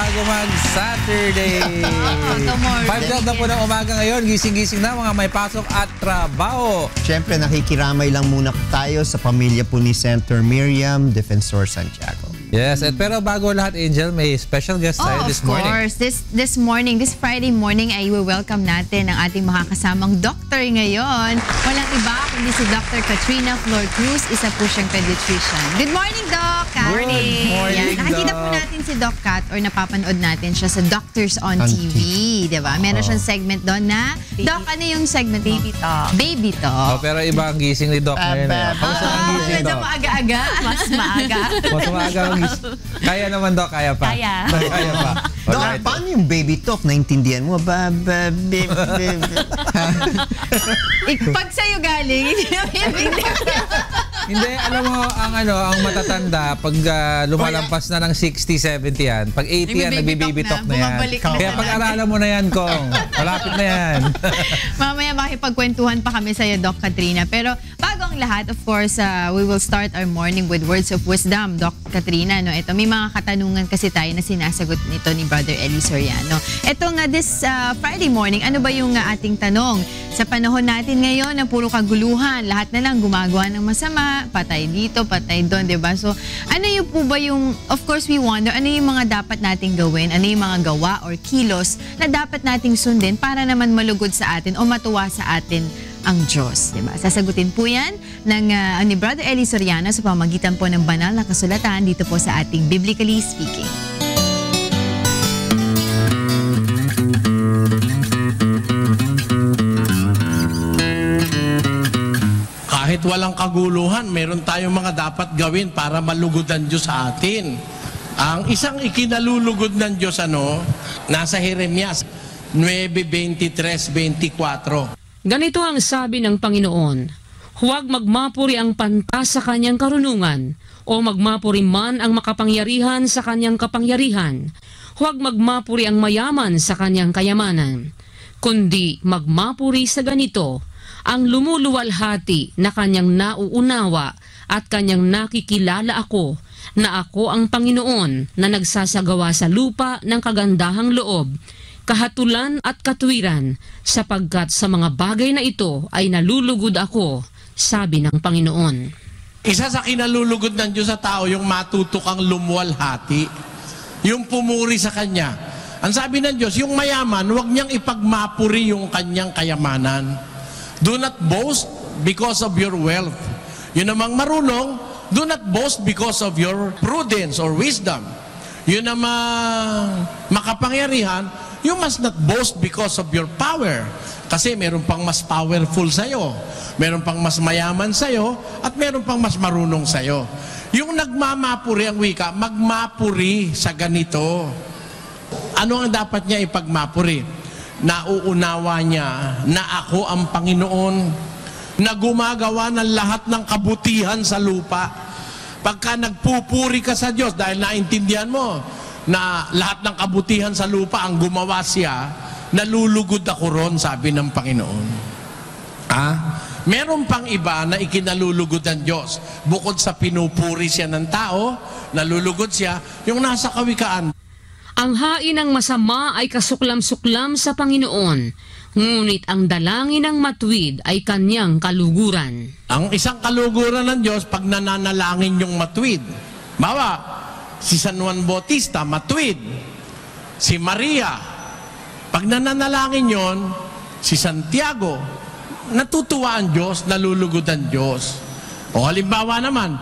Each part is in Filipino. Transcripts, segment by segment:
bago mag-Saturday. 5:12 na po ng umaga ngayon. Gising-gising na mga may pasok at trabaho. Siyempre, nakikiramay lang muna tayo sa pamilya po ni Senator Miriam Defensor Santiago. Yes, pero bago lahat, Angel, may special guest tayo this morning. Of course. This Friday morning ay welcome natin ang ating makakasamang doctor ngayon. Walang iba kundi si Dr. Katrina Flor Cruz, isa po siyang pediatrician. Good morning, Doc! Good morning, Nakikita Doc. po natin si Doc Kat or napapanood natin siya sa Doctors on TV, di ba? Meron siyang segment doon na, Doc, ano yung segment mo? Baby Talk. Baby Talk. Pero iba ang gising ni Doc ngayon. Kamusta ang gising, Medyo Doc? maaga-aga. Mas maaga. Mas maaga ang gising. Kaya naman, Doc. Kaya pa. Kaya. Kaya pa. Doc, Alright. paano yung baby talk? Naintindihan mo? Pag sa'yo galing, hindi namin Hindi, alam mo, ang matatanda, pag lumalampas na ng 60, 70 yan, pag 80 yan, nagbibaby talk na yan. Bumabalik na Kaya naman. pag-aralan mo na yan, Kong. Malapit na yan. Mamaya makipagkwentuhan pa kami sa'yo, Doc Katrina. Pero bago ang lahat, of course, we will start our morning with words of wisdom, Doc Katrina. No? Ito, may mga katanungan kasi tayo na sinasagot nito ni Brother Eli Soriano. Ito nga, this Friday morning, ano ba yung ating tanong? Sa panahon natin ngayon na puro kaguluhan, lahat na lang gumagawa ng masama, patay dito, patay doon, diba? So, ano yung po ba yung, of course, we wonder, ano yung mga dapat nating gawin, ano yung mga gawa or kilos na dapat nating sundin para naman malugod sa atin o matuwa sa atin ang Diyos, diba? Sasagutin po yan ng ni Brother Eli Soriano sa pamamagitan po ng banal na kasulatan dito po sa ating Biblically Speaking. Kahit walang kaguluhan, meron tayong mga dapat gawin para malugod ang Diyos sa atin. Ang isang ikinalulugod ng Diyos, nasa Jeremias 9:23-24. Ganito ang sabi ng Panginoon, huwag magmapuri ang panta sa kanyang karunungan, o magmapuri man ang makapangyarihan sa kanyang kapangyarihan. Huwag magmapuri ang mayaman sa kanyang kayamanan, kundi magmapuri sa ganito, ang lumuluwalhati na kanyang nauunawa at kanyang nakikilala ako, na ako ang Panginoon na nagsasagawa sa lupa ng kagandahang loob, kahatulan at katwiran, sapagkat sa mga bagay na ito ay nalulugod ako, sabi ng Panginoon. Isa sa kinalulugod ng Diyos sa tao, yung matutukang lumuwalhati, yung pumuri sa Kanya. Ang sabi ng Diyos, yung mayaman, huwag niyang ipagmapuri yung kanyang kayamanan. Do not boast because of your wealth. Yun namang marunong, do not boast because of your prudence or wisdom. Yun namang makapangyarihan, you must not boast because of your power. Kasi meron pang mas powerful sa'yo, meron pang mas mayaman sa'yo, at meron pang mas marunong sa'yo. Yung nagmamapuri ang wika, magmapuri sa ganito. Ano ang dapat niya ipagmapuri? Nauunawa niya na ako ang Panginoon na gumagawa ng lahat ng kabutihan sa lupa. Pagka nagpupuri ka sa Diyos dahil naintindihan mo na lahat ng kabutihan sa lupa ang gumawa siya, nalulugod ako ron, sabi ng Panginoon. Meron pang iba na ikinalulugod ng Diyos. Bukod sa pinupuri siya ng tao, nalulugod siya, yung nasa Kawikaan. Ang hain ng masama ay kasuklam-suklam sa Panginoon, ngunit ang dalangin ng matuwid ay kanyang kaluguran. Ang isang kaluguran ng Diyos pag nananalangin yung matuwid. Bawa, si San Juan Bautista, matuwid. Si Maria, pag nananalangin yon, si Santiago, natutuwa ang Diyos, nalulugod ang Diyos. O halimbawa naman,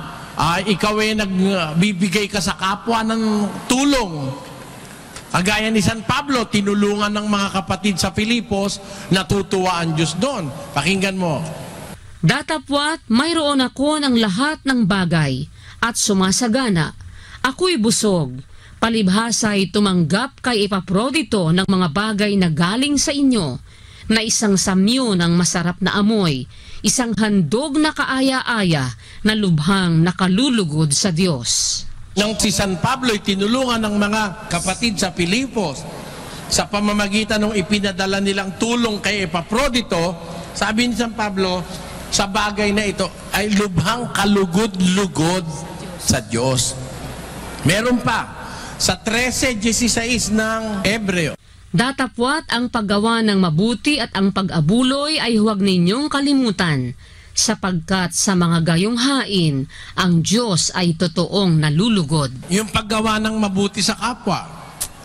ikaw ay nagbibigay ka sa kapwa ng tulong. Kagaya ni San Pablo, tinulungan ng mga kapatid sa Filipos, natutuwa ang Diyos doon. Pakinggan mo. Datapwat, mayroon ako ng lahat ng bagay at sumasagana. Ako'y busog. Palibhasa'y tumanggap kay Epaprodito ng mga bagay na galing sa inyo, na isang samyo ng masarap na amoy, isang handog na kaaya-aya na lubhang nakalulugod sa Diyos. Nang si San Pablo ay tinulungan ng mga kapatid sa Filipos sa pamamagitan ng ipinadala nilang tulong kay Epaprodito, sabi ni San Pablo, sa bagay na ito ay lubhang kalugod-lugod sa Diyos. Meron pa, sa 13:16 ng Hebreo. Datapwat ang paggawa ng mabuti at ang pag-abuloy ay huwag ninyong kalimutan, sapagkat sa mga gayong hain, ang Diyos ay totoong nalulugod. Yung paggawa ng mabuti sa kapwa,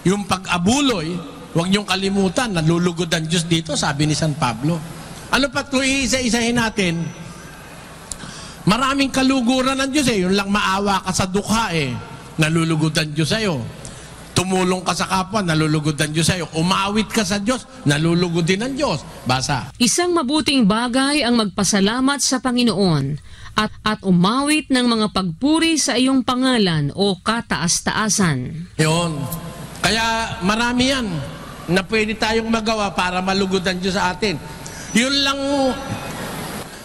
yung pag-abuloy, huwag niyong kalimutan, nalulugod ang Diyos dito, sabi ni San Pablo. Ano pa kung iisa-isahin natin? Maraming kaluguran ng Diyos Yung lang maawa ka sa dukha nalulugod ang Diyos sa'yo. Tumulong ka sa kapwa, nalulugod ang Diyos sa'yo. Umawit ka sa Diyos, nalulugod din ang Diyos. Basa. Isang mabuting bagay ang magpasalamat sa Panginoon at umawit ng mga pagpuri sa iyong pangalan o kataas-taasan. Yun. Kaya marami yan na pwede tayong magawa para malugod ang Diyos sa atin. Yun lang,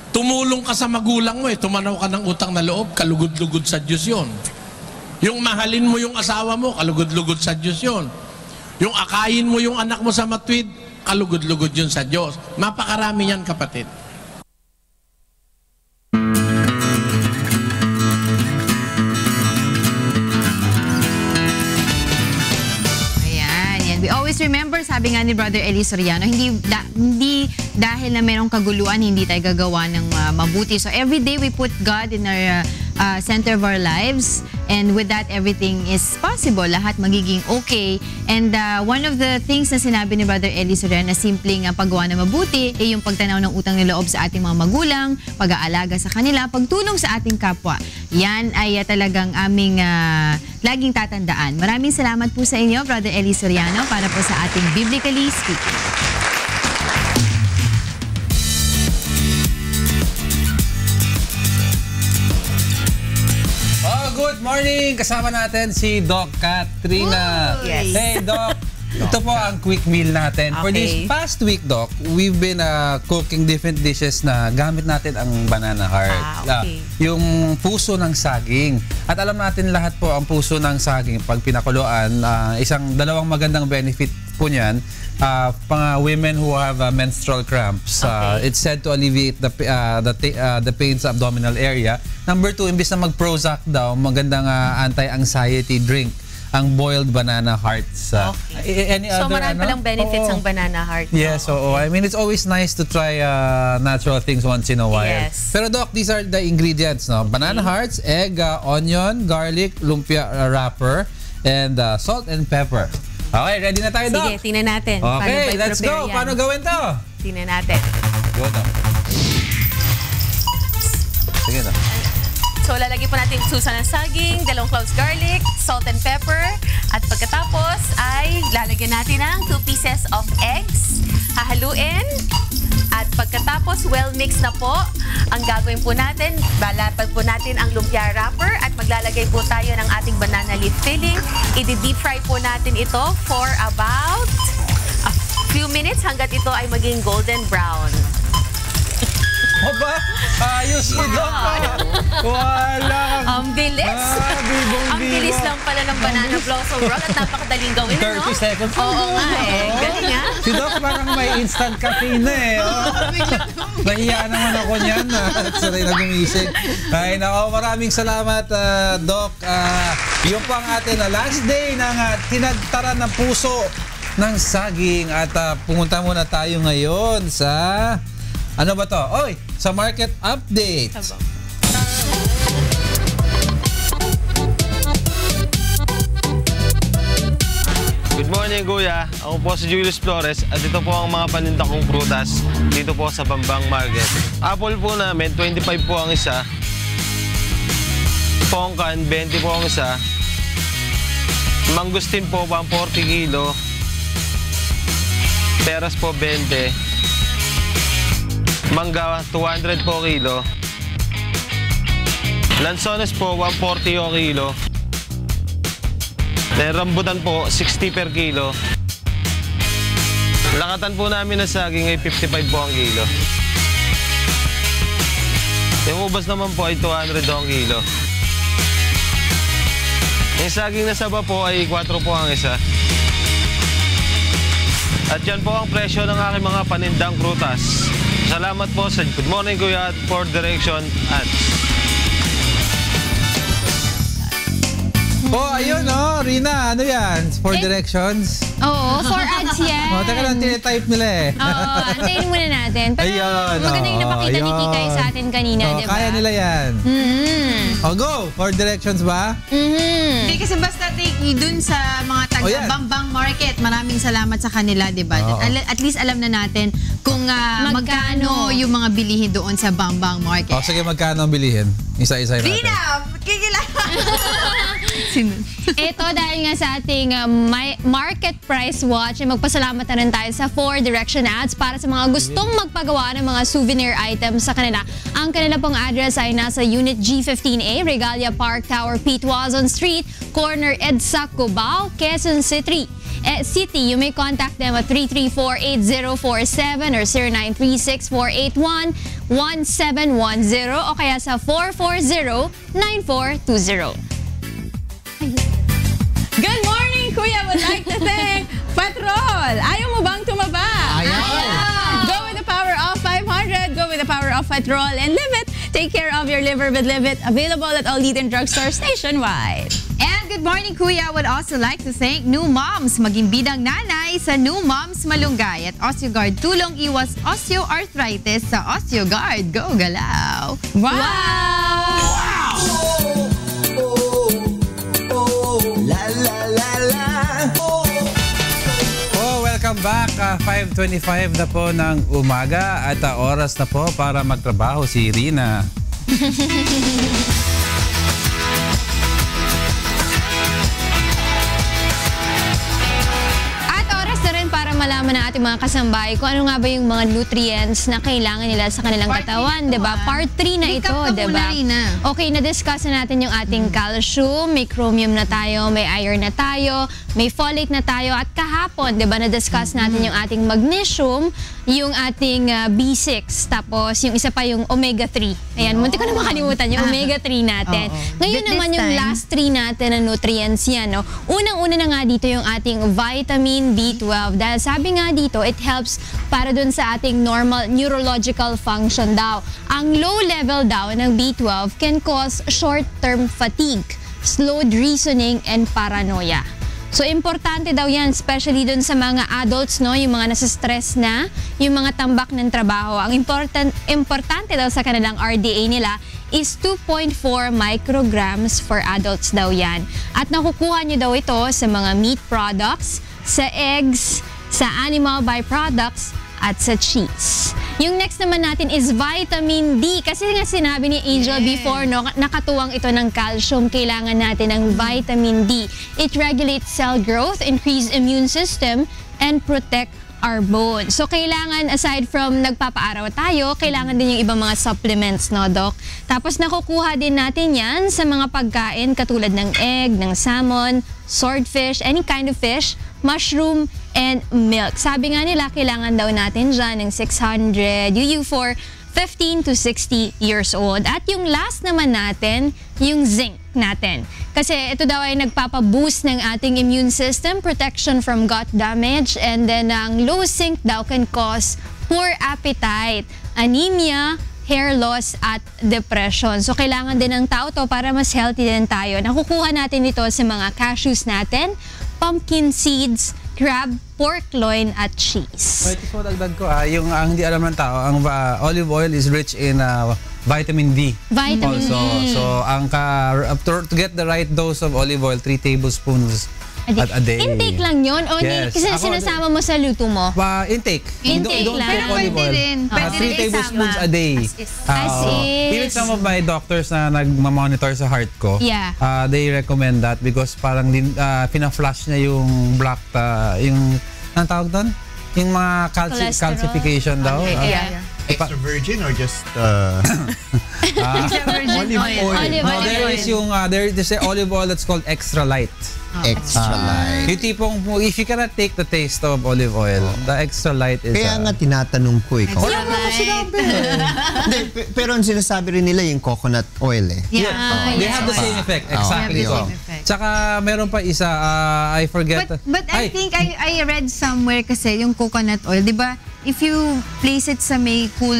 tumulong ka sa magulang mo tumanaw ka ng utang na loob, kalugod-lugod sa Diyos yun. Yung mahalin mo yung asawa mo, kalugod-lugod sa Diyos yun. Yung akayin mo yung anak mo sa matwid, kalugod-lugod yun sa Diyos. Mapakarami yan, kapatid. We always remember, sabi nga ni Brother Eli Soriano, hindi dahil na merong kaguluhan, hindi tayo gagawa ng mabuti. So every day we put God in our center of our lives, and with that everything is possible. Lahat magiging okay. And one of the things na sinabi ni Brother Eli Soriano na simpleng paggawa na mabuti ay yung pagtanaw ng utang na loob sa ating mga magulang, pag-aalaga sa kanila, pagtulong sa ating kapwa. Yan ay talagang aming laging tatandaan. Maraming salamat po sa inyo, Brother Eli Soriano, para po sa ating Biblically Speaking. Good morning! Kasama natin si Doc Katrina. Yes. Hey, Doc! Ito po ang quick meal natin. For this past week, Doc, we've been cooking different dishes na gamit natin ang banana heart. Yung puso ng saging. At alam natin lahat po ang puso ng saging pag pinakuluan, dalawang magandang benefit po niyan. Pang women who have menstrual cramps, it's said to alleviate the pains sa abdominal area. Number 2, imbis na mag-Prozac daw, magandang anti-anxiety drink ang boiled banana hearts. So marami palang benefits ang banana heart. Yes, I mean, it's always nice to try natural things once in a while. Yes. Pero Doc, these are the ingredients, no? Banana hearts, egg, onion, garlic, lumpia wrapper, and salt and pepper. Okay, ready na tayo, Doc? Sige, tingnan natin. Okay, let's go. Yan? Paano gawin to? Tingnan natin. Go, Doc. Sige, Doc. So, lalagyan po natin susa ng saging, 2 cloves garlic, salt and pepper. At pagkatapos ay lalagyan natin ng 2 pieces of eggs. Hahaluin. At pagkatapos, well mixed na po. Ang gagawin po natin, balatag po natin ang lumpia wrapper at maglalagay po tayo ng ating banana leaf filling. I-deep fry po natin ito for about a few minutes hanggat ito ay maging golden brown. Aba, ayos mo, Doc. Wala. Ang bilis. Ang bilis lang pala ng banana blossom roll at napakadaling gawin, 30 seconds. Oo nga Galing nga. Si Doc parang may instant caffeine na Nahiya naman ako niyan. Saray na gumising. Ay, nako, maraming salamat, Doc. Yun po ang atin na last day ng tinagtaran ng puso ng saging. At pumunta muna tayo ngayon sa... Ano ba to? Oy, sa market update. Good morning, Kuya. Ako po si Julius Flores at ito po ang mga paninda kong prutas dito po sa Bambang Market. Apple po namin, 25 po ang isa. Pongkan, 20 po ang isa. Mangustin po, 140 kilo. Peras po, 20. Mangga, 200 po kilo. Lansones po, 140 o kilo. Rambutan po, 60 per kilo. Lakatan po namin na saging ay 55 po ang kilo. Yung ubas naman po ay 200 ang kilo. Yung saging na saba po ay 4 po ang isa. At yan po ang presyo ng aking mga panindang prutas. Salamat po sa Good Morning Kuya at for direction ads. Oh, ayun, Rina, ano yan? 4 directions? Oo, 4 ads yan. Teka lang, tinitype nila eh. Oo, antayin muna natin. Pero Ayun, maganda yung napakita ni ayun. Kikay sa atin kanina, di ba? Kaya nila yan. Go! 4 directions ba? Hindi kasi basta dun sa mga taga yan. Bambang Market, maraming salamat sa kanila, di ba? At least alam na natin kung magkano yung mga bilihin doon sa Bambang Market. Sige, magkano ang bilihin? Isa-isa natin. Rina! Ito dahil nga sa ating market price watch, magpasalamat na rin tayo sa 4 Direction Ads para sa mga gustong magpagawa ng mga souvenir items sa kanila. Ang kanila pong address ay nasa Unit G15A, Regalia Park Tower, P. Tuazon Street, Corner EDSA, Cubao, Quezon City. You may contact them at 334-8047 or 0936-481-1710 o kaya sa 440-9420. Good morning, Kuya. Would like to thank Patrol. Ayaw mo bang tumaba? Ayaw! Go with the power of 500. Go with the power of Patrol and live it. Take care of your liver with Live It. Available at all leading drugstores nationwide. And good morning, Kuya. Would also like to thank New Moms. Maging bidang nanay sa New Moms Malunggay at OsteoGuard. Tulong iwas osteoarthritis sa OsteoGuard. Go, galaw! Wow! Welcome back. 5:25 na po ng umaga at oras na po para magtrabaho si Rina. Malaman ng ating mga kasambahay kung ano nga ba yung mga nutrients na kailangan nila sa kanilang katawan, di ba? Part 3 na ito, di ba? Okay, na-discuss na natin yung ating calcium, may chromium na tayo, may iron na tayo, may folate na tayo, at kahapon, di ba, na-discuss natin yung ating magnesium, yung ating B6, tapos yung isa pa yung omega-3. Ayan, munti ko na makalimutan yung omega-3 natin. Ngayon naman yung last 3 natin na nutrients yan, no? Unang-una na nga dito yung ating vitamin B12 dahil sabi nga dito, it helps para dun sa ating normal neurological function daw. Ang low level daw ng B12 can cause short-term fatigue, slowed reasoning, and paranoia. So, importante daw yan, especially dun sa mga adults, no? Yung mga nasa-stress na, yung mga tambak ng trabaho. Ang importante daw sa kanilang RDA nila is 2.4 micrograms for adults daw yan. At nakukuha nyo daw ito sa mga meat products, sa eggs, sa animal byproducts, at sa cheese. Yung next naman natin is vitamin D. Kasi nga sinabi ni Angel before, no, nakatuwang ito ng calcium. Kailangan natin ng vitamin D. It regulates cell growth, increase immune system, and protect our bones. So, kailangan, aside from nagpapaaraw tayo, kailangan din yung ibang mga supplements, no, Doc? Tapos, nakukuha din natin yan sa mga pagkain katulad ng egg, ng salmon, swordfish, any kind of fish, mushroom, and milk. Sabi nga nila, kailangan daw natin dyan ng 600 UU for 15 to 60 years old. At yung last naman natin, yung zinc natin. Kasi ito daw ay nagpapa-boost ng ating immune system, protection from gut damage, and then ang low zinc daw can cause poor appetite, anemia, hair loss, at depression. So, kailangan din ng tao to para mas healthy din tayo. Nakukuha natin ito sa mga cashews natin, pumpkin seeds, crab, pork loin, at cheese. Pwede po dagdag ko, yung ang hindi alam ng tao, ang olive oil is rich in vitamin D. Vitamin also. D. So, to get the right dose of olive oil, 3 tablespoons at a day. Intake lang yun? O Yes. kasi sinasama mo sa luto mo? Intake. Intake Don't lang. take Pero olive pwede oil. rin. Pwede 3 rin tablespoons isama. a day. As is. Even some of my doctors na nagmamonitor sa heart ko, Yeah. they recommend that because parang pina-flush niya yung black, yung, anong tawag doon? Yung mga Cholesterol. calcification daw. Extra virgin or just Olive oil. No, there is yung there's an olive oil that's called extra light. extra light? Yung tipong, if you cannot take the taste of olive oil, the extra light is... Kaya nga tinatanong ko eh. Wala mo sinabi. Hindi, pero ang sinasabi rin nila yung coconut oil eh. Yeah. They have the same effect. Exactly. They have the So. same effect. Tsaka meron pa isa, I forget. But I think I read somewhere kasi yung coconut oil, di ba, if you place it sa may cool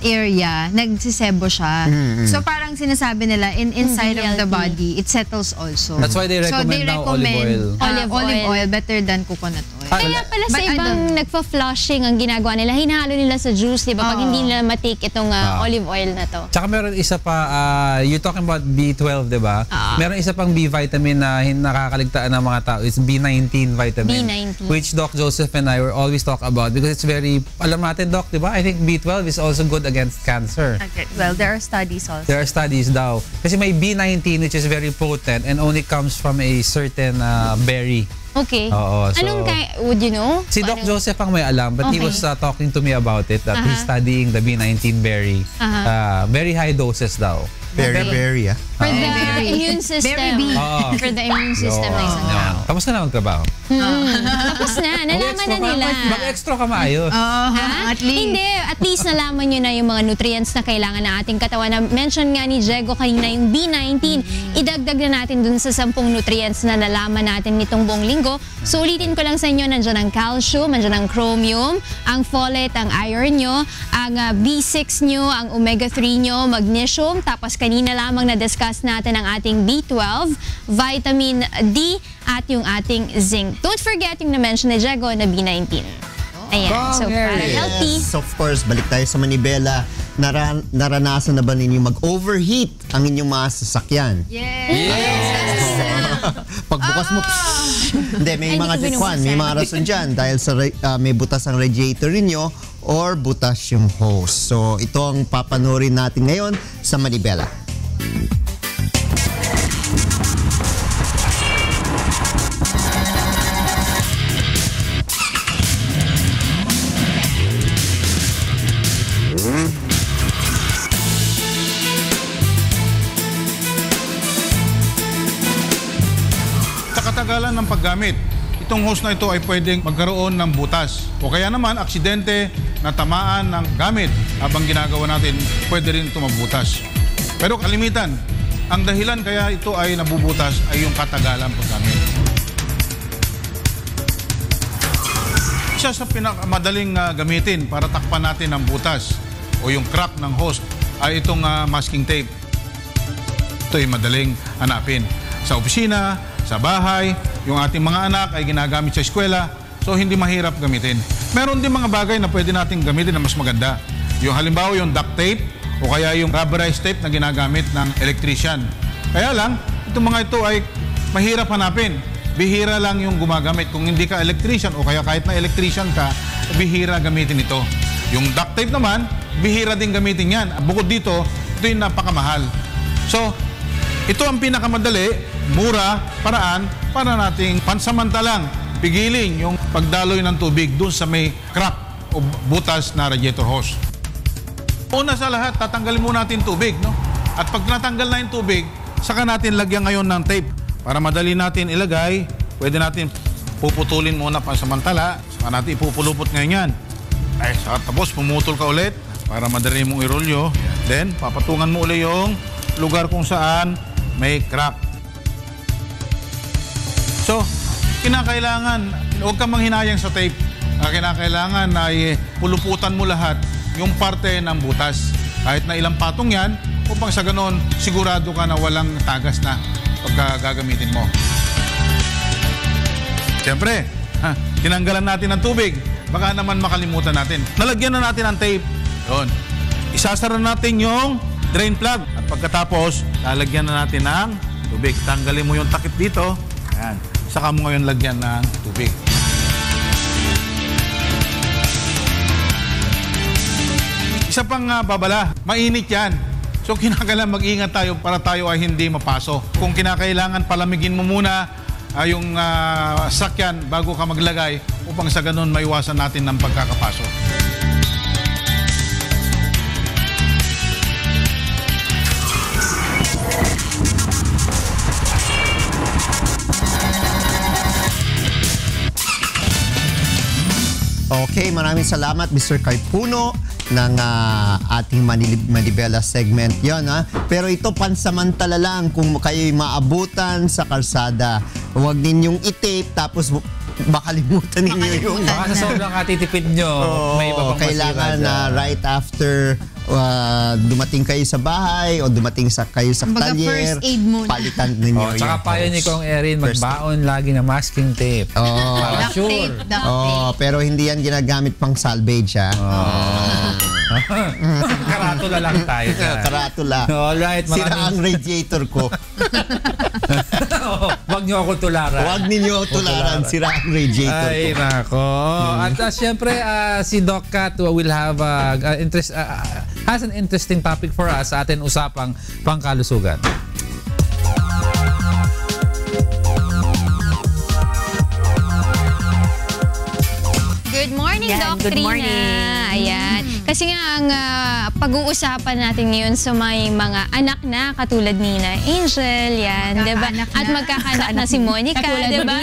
area, nagsisebo siya. So parang sinasabi nila, inside of the body, it settles also. That's why they recommend now olive oil. Olive oil better than coconut oil. Kaya pala sa ibang nagpa-flushing ang ginagawa nila, hinahalo nila sa juice, di ba? Pag hindi nila matake itong olive oil na to. Tsaka meron isa pa, you're talking about B12, di ba? Meron isa pang B vitamin na nakakaligtaan ng mga tao. It's B19 vitamin. B19. Which Doc Joseph and I will always talk about because it's very, alam natin Doc, di ba? I think B12 is also good against cancer. Okay. Well, there are studies also. There are studies daw. Kasi may B19 which is very potent and only comes from a certain berry. Okay. Oo, so, anong would you know? Si Doc Joseph ang may alam, but he was talking to me about it, that he's studying the B19 berry. Very high doses daw. Berry. For the immune system. For the immune system na isang tao. Tapos ka na magtrabaho? Tapos na. Nalaman na nila. Mag-extra ka maayos. At least. Hindi. At least nalaman nyo na yung mga nutrients na kailangan ng ating katawan. Na mention nga ni Diego kanina yung B19. Idagdag na natin dun sa 10 nutrients na nalaman natin nitong buong linggo. So ulitin ko lang sa inyo, nandiyan ang calcium, nandiyan ang chromium, ang folate, ang iron nyo, ang B6 nyo, ang omega-3 nyo, magnesium, tapos kanina lamang na-discuss natin ang ating B12, vitamin D, at yung ating zinc. Don't forget yung na-mention ni Diego na B19. Ayan. So, para healthy. Yes, of course. Balik tayo sa Manibela. Naranasan na ba ninyo mag-overheat ang inyong mga sasakyan? Pagbukas mo, hindi, may mga jekwan, may mga rason dyan dahil sa may butas ang radiator ninyo or butas yung hose. So, ito ang papanoorin natin ngayon sa Manibela. Katagalan ng paggamit, itong hose na ito ay pwedeng magkaroon ng butas o kaya naman aksidente na tamaan ng gamit habang ginagawa natin, pwede rin ito magbutas. Pero kalimitan, ang dahilan kaya ito ay nabubutas ay yung katagalan paggamit. Isa sa pinakamadaling gamitin para takpan natin ang butas o yung crack ng hose ay itong masking tape. Ito ay madaling hanapin sa opisina, sa bahay, yung ating mga anak ay ginagamit sa eskwela, so hindi mahirap gamitin. Meron din mga bagay na pwede natin gamitin na mas maganda. Yung halimbawa yung duct tape o kaya yung rubberized tape na ginagamit ng electrician. Kaya lang, itong mga ito ay mahirap hanapin. Bihira lang yung gumagamit. Kung hindi ka electrician o kaya kahit na electrician ka, bihira gamitin ito. Yung duct tape naman, bihira din gamitin yan. Bukod dito, ito yung napakamahal. So, ito ang pinakamadali, mura, paraan para nating pansamantalang pigilin yung pagdaloy ng tubig dun sa may crack o butas na radiator hose. Una sa lahat, tatanggalin muna natin tubig, no? At pag natanggal na yung tubig, saka natin lagyan ngayon ng tape para madali natin ilagay. Pwede natin puputulin muna pansamantala, saka natin ipupulupot ngayon yan. Ay, saka tapos pumutol ka ulit para madali mong irolyo. Then, papatungan mo ulit yung lugar kung saan may crack. So, kinakailangan, huwag kang manghinayang sa tape. Kinakailangan na puluputan mo lahat yung parte ng butas. Kahit na ilang patong yan, upang sa ganon, sigurado ka na walang tagas na pagka gagamitin mo. Siyempre, tinanggalan natin ng tubig. Baka naman makalimutan natin. Nalagyan na natin ang tape. Doon. Isasara natin yung drain plug. At pagkatapos, lalagyan na natin ng tubig. Tanggalin mo yung takip dito. Ayan. Saka mo ngayon lagyan ng tubig. Isa pang babala, mainit yan. So kinakailangan mag-ingat tayo para tayo ay hindi mapaso. Kung kinakailangan, palamigin mo muna yung sakyan bago ka maglagay upang sa ganun maiwasan natin ng pagkakapaso. Okay, maraming salamat Mr. Kaipuno ng ating Manibela segment yon, ha. Pero ito pansamantala lang kung kayo'y maabutan sa kalsada. Huwag ninyong i-tape tapos baka limutan ninyo yung... Baka sa sobrang katitipid nyo, may iba pang kailangan na right after dumating kayo sa bahay o dumating kayo sa talyer, first aid muna. palitan ninyo yung tsaka payo ni Kong Erin, magbaon lagi na masking tape. Para sure. Pero hindi yan ginagamit pang salvage, ha? Karatula lang tayo. Karatula. Alright, sira ang radiator ko. Huwag niyo ako tularan. Huwag ninyo tularan. Sira ang radiator ko. Ay, nako. At syempre, si Doc Cat will have has an interesting topic for us sa atin usapang pangkalusugan. Good morning, Doc Good Trina. morning. Ayan. Kasi nga ang pag-uusapan natin ngayon sa may mga anak na katulad ni na Angel, yan, 'di ba? At magkakaanak na si Monica, 'di ba?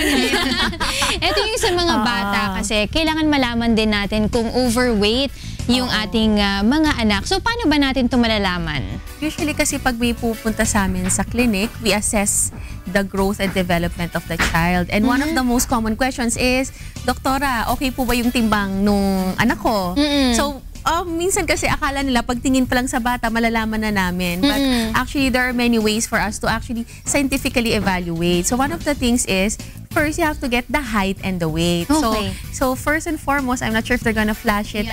Ito yung sa mga bata kasi kailangan malaman din natin kung overweight yung ating mga anak. So paano ba natin 'to malalaman? Usually kasi pag may pupunta sa amin sa clinic, we assess the growth and development of the child. And one of the most common questions is, Doktora, okay po ba yung timbang nung anak ko? So, minsan kasi akala nila pagtingin pa lang sa bata, malalaman na namin. But actually, there are many ways for us to actually scientifically evaluate. So one of the things is, first you have to get the height and the weight. Okay. So first and foremost, I'm not sure if they're gonna flash it.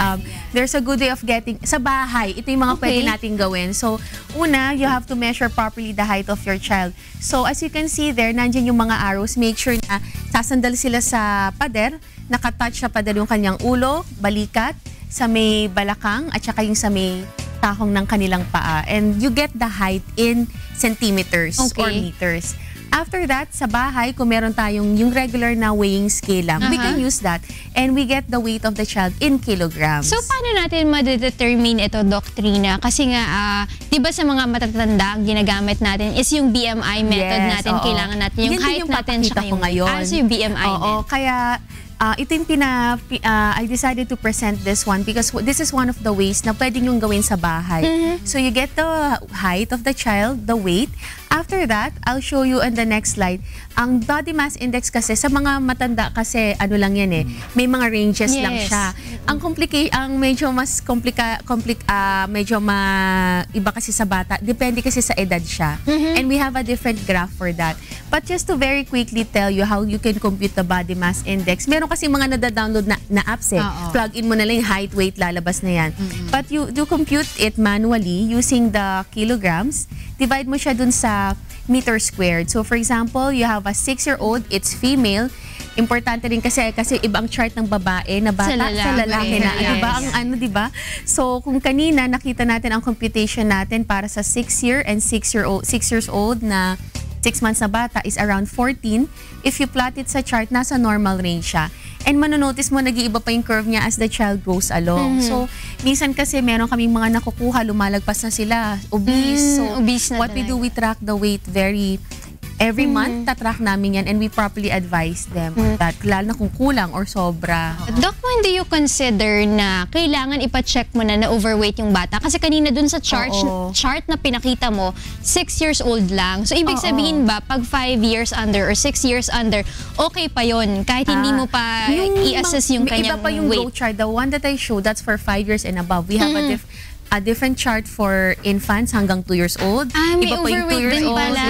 There's a good way of getting, sa bahay, ito yung mga pwede nating gawin. So una, you have to measure properly the height of your child. So as you can see there, nandyan yung mga arrows. Make sure na sasandal sila sa pader, nakatouch sa pader yung kanyang ulo, balikat, sa may balakang at saka yung sa may tahong ng kanilang paa. And you get the height in centimeters or meters. After that, sa bahay, kung meron tayong yung regular na weighing scale lang, we can use that. And we get the weight of the child in kilograms. So, paano natin ma-determine ito, Doc Trina? Kasi nga, di ba sa mga matatanda, ginagamit natin is yung BMI method natin. Kailangan natin yung height natin tsaka yung yung BMI din. Kaya ito yung I decided to present this one because this is one of the ways na pwedeng yung gawin sa bahay. So you get the height of the child, the weight. After that, I'll show you in the next slide. Ang body mass index kasi sa mga matanda kasi ano lang yan may mga ranges lang siya. Ang medyo mas medyo iba kasi sa bata. Depende kasi sa edad siya. And we have a different graph for that. But just to very quickly tell you how you can compute the body mass index. Meron kasi mga nada-download na apps Plug in mo na lang yung height, weight, lalabas na yan. But you do compute it manually using the kilograms. Divide mo siya dun sa meter squared. So for example, you have a 6-year-old, it's female. Importante rin kasi ibang chart ng babae na bata sa lalaki na. Diba? Ang diba? So kung kanina nakita natin ang computation natin para sa 6 years old na 6 months na bata is around 14. If you plot it sa chart, nasa normal range siya. And manonotice mo, nag-iiba pa yung curve niya as the child goes along. So, minsan kasi meron kaming mga nakukuha, lumalagpas na sila, obese. So, what we do, we track the weight every month, tatrack namin yan and we properly advise them that lalo na kung kulang or sobra. Doc, when do you consider na kailangan ipa-check mo na overweight yung bata? Kasi kanina dun sa chart na pinakita mo, 6 years old lang. So, ibig sabihin ba, pag 5 years under or 6 years under, okay pa yon kahit hindi mo pa i-assess yung kanyang weight? Iba pa yung growth chart. The one that I showed, that's for 5 years and above. We have a different chart for infants hanggang 2 years old. May overweight din pala.